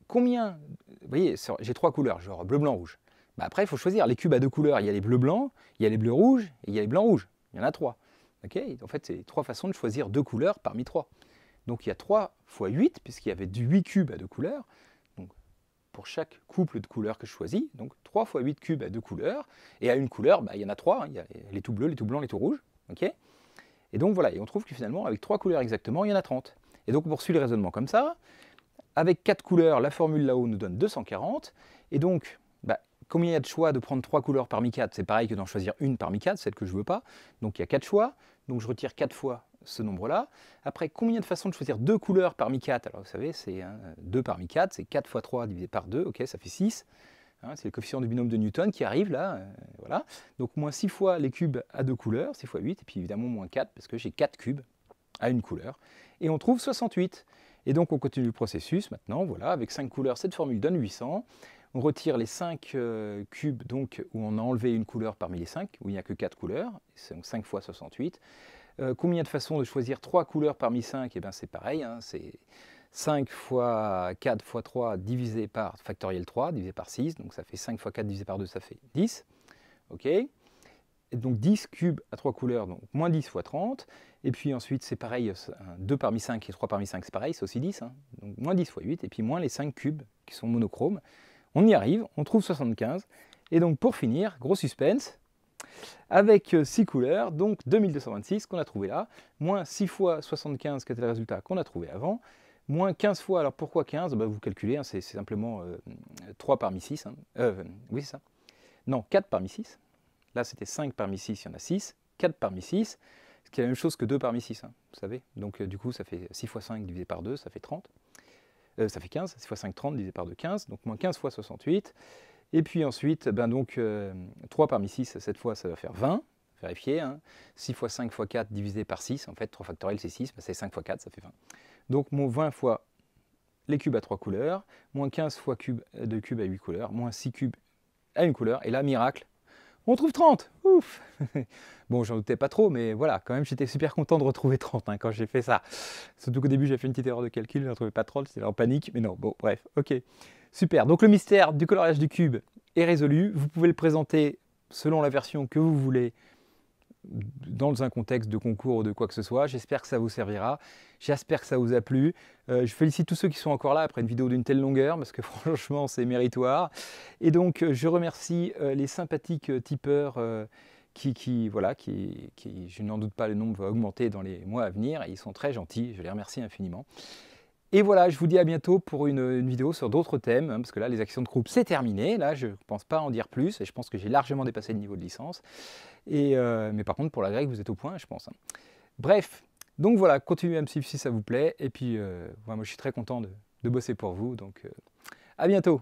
combien... Vous voyez, j'ai 3 couleurs, genre bleu, blanc, rouge. Bah après, il faut choisir. Les cubes à 2 couleurs, il y a les bleus blancs, il y a les bleus rouges, et il y a les blancs rouges. Il y en a 3. Okay? En fait, c'est 3 façons de choisir 2 couleurs parmi 3. Donc il y a 3 fois 8, puisqu'il y avait 8 cubes à 2 couleurs. Donc pour chaque couple de couleurs que je choisis, donc 3 fois 8 cubes à 2 couleurs. Et à une couleur, bah, il y en a 3. Hein. Il y a les tout bleus, les tout blancs, les tout rouges. Okay? Et donc voilà, et on trouve que finalement, avec 3 couleurs exactement, il y en a 30. Et donc on poursuit le raisonnement comme ça. Avec 4 couleurs, la formule là-haut nous donne 240. Et donc, bah, combien il y a de choix de prendre 3 couleurs parmi 4? C'est pareil que d'en choisir une parmi 4, celle que je ne veux pas. Donc il y a 4 choix. Donc je retire 4 fois ce nombre-là. Après, combien de façons de choisir 2 couleurs parmi 4? Alors vous savez, c'est 2 parmi 4, c'est 4 fois 3 divisé par 2. Ok, ça fait 6. Hein, c'est le coefficient du binôme de Newton qui arrive là. Voilà. Donc moins 6 fois les cubes à 2 couleurs, 6 fois 8. Et puis évidemment moins 4, parce que j'ai 4 cubes à une couleur. Et on trouve 68. Et donc on continue le processus maintenant, voilà, avec 5 couleurs, cette formule donne 800. On retire les 5 cubes donc, où on a enlevé une couleur parmi les 5, où il n'y a que 4 couleurs, c'est donc 5 fois 68. Combien de façons de choisir 3 couleurs parmi 5? Eh bien c'est pareil, hein, c'est 5 fois 4 fois 3 divisé par factoriel 3, divisé par 6, donc ça fait 5 fois 4 divisé par 2, ça fait 10. Ok. Et donc 10 cubes à 3 couleurs, donc moins 10 fois 30. Et puis ensuite, c'est pareil, 2 parmi 5 et 3 parmi 5, c'est pareil, c'est aussi 10. Hein. Donc moins 10 fois 8, et puis moins les 5 cubes qui sont monochromes. On y arrive, on trouve 75. Et donc pour finir, gros suspense, avec 6 couleurs, donc 2226 qu'on a trouvé là, moins 6 fois 75 qui était le résultat qu'on a trouvé avant, moins 15 fois, alors pourquoi 15 ? Vous calculez, hein, c'est simplement 3 parmi 6. Hein. Oui, c'est ça. Non, 4 parmi 6. Là, c'était 5 parmi 6, il y en a 6. 4 parmi 6, ce qui est la même chose que 2 parmi 6, hein, vous savez. Donc, du coup, ça fait 6 fois 5 divisé par 2, ça fait 30. Ça fait 15. 6 fois 5, 30 divisé par 2, 15. Donc, moins 15 fois 68. Et puis ensuite, 3 parmi 6, cette fois, ça va faire 20. Vérifiez. Hein. 6 fois 5 fois 4 divisé par 6. En fait, 3 factoriel, c'est 6. C'est 5 fois 4, ça fait 20. Donc, mon 20 fois les cubes à 3 couleurs, moins 15 fois de cubes à 8 couleurs, moins 6 cubes à une couleur. Et là, miracle, on trouve 30. Ouf. Bon, j'en doutais pas trop, mais voilà, quand même, j'étais super content de retrouver 30 hein, quand j'ai fait ça. Surtout qu'au début, j'ai fait une petite erreur de calcul, je ne trouvais pas 30, j'étais en panique, mais non, bon, bref, ok. Super, donc le mystère du coloriage du cube est résolu. Vous pouvez le présenter selon la version que vous voulez, dans un contexte de concours ou de quoi que ce soit. J'espère que ça vous servira. J'espère que ça vous a plu. Je félicite tous ceux qui sont encore là après une vidéo d'une telle longueur, parce que franchement, c'est méritoire. Et donc, je remercie les sympathiques tipeurs voilà, je n'en doute pas, le nombre va augmenter dans les mois à venir. Et ils sont très gentils, je les remercie infiniment. Et voilà, je vous dis à bientôt pour une vidéo sur d'autres thèmes, hein, parce que là, les actions de groupe, c'est terminé. Là, je ne pense pas en dire plus, et je pense que j'ai largement dépassé le niveau de licence. Mais par contre, pour la grecque, vous êtes au point, je pense. Hein. Bref, donc voilà, continuez à me suivre si ça vous plaît. Et puis, moi, je suis très content de bosser pour vous. Donc, à bientôt.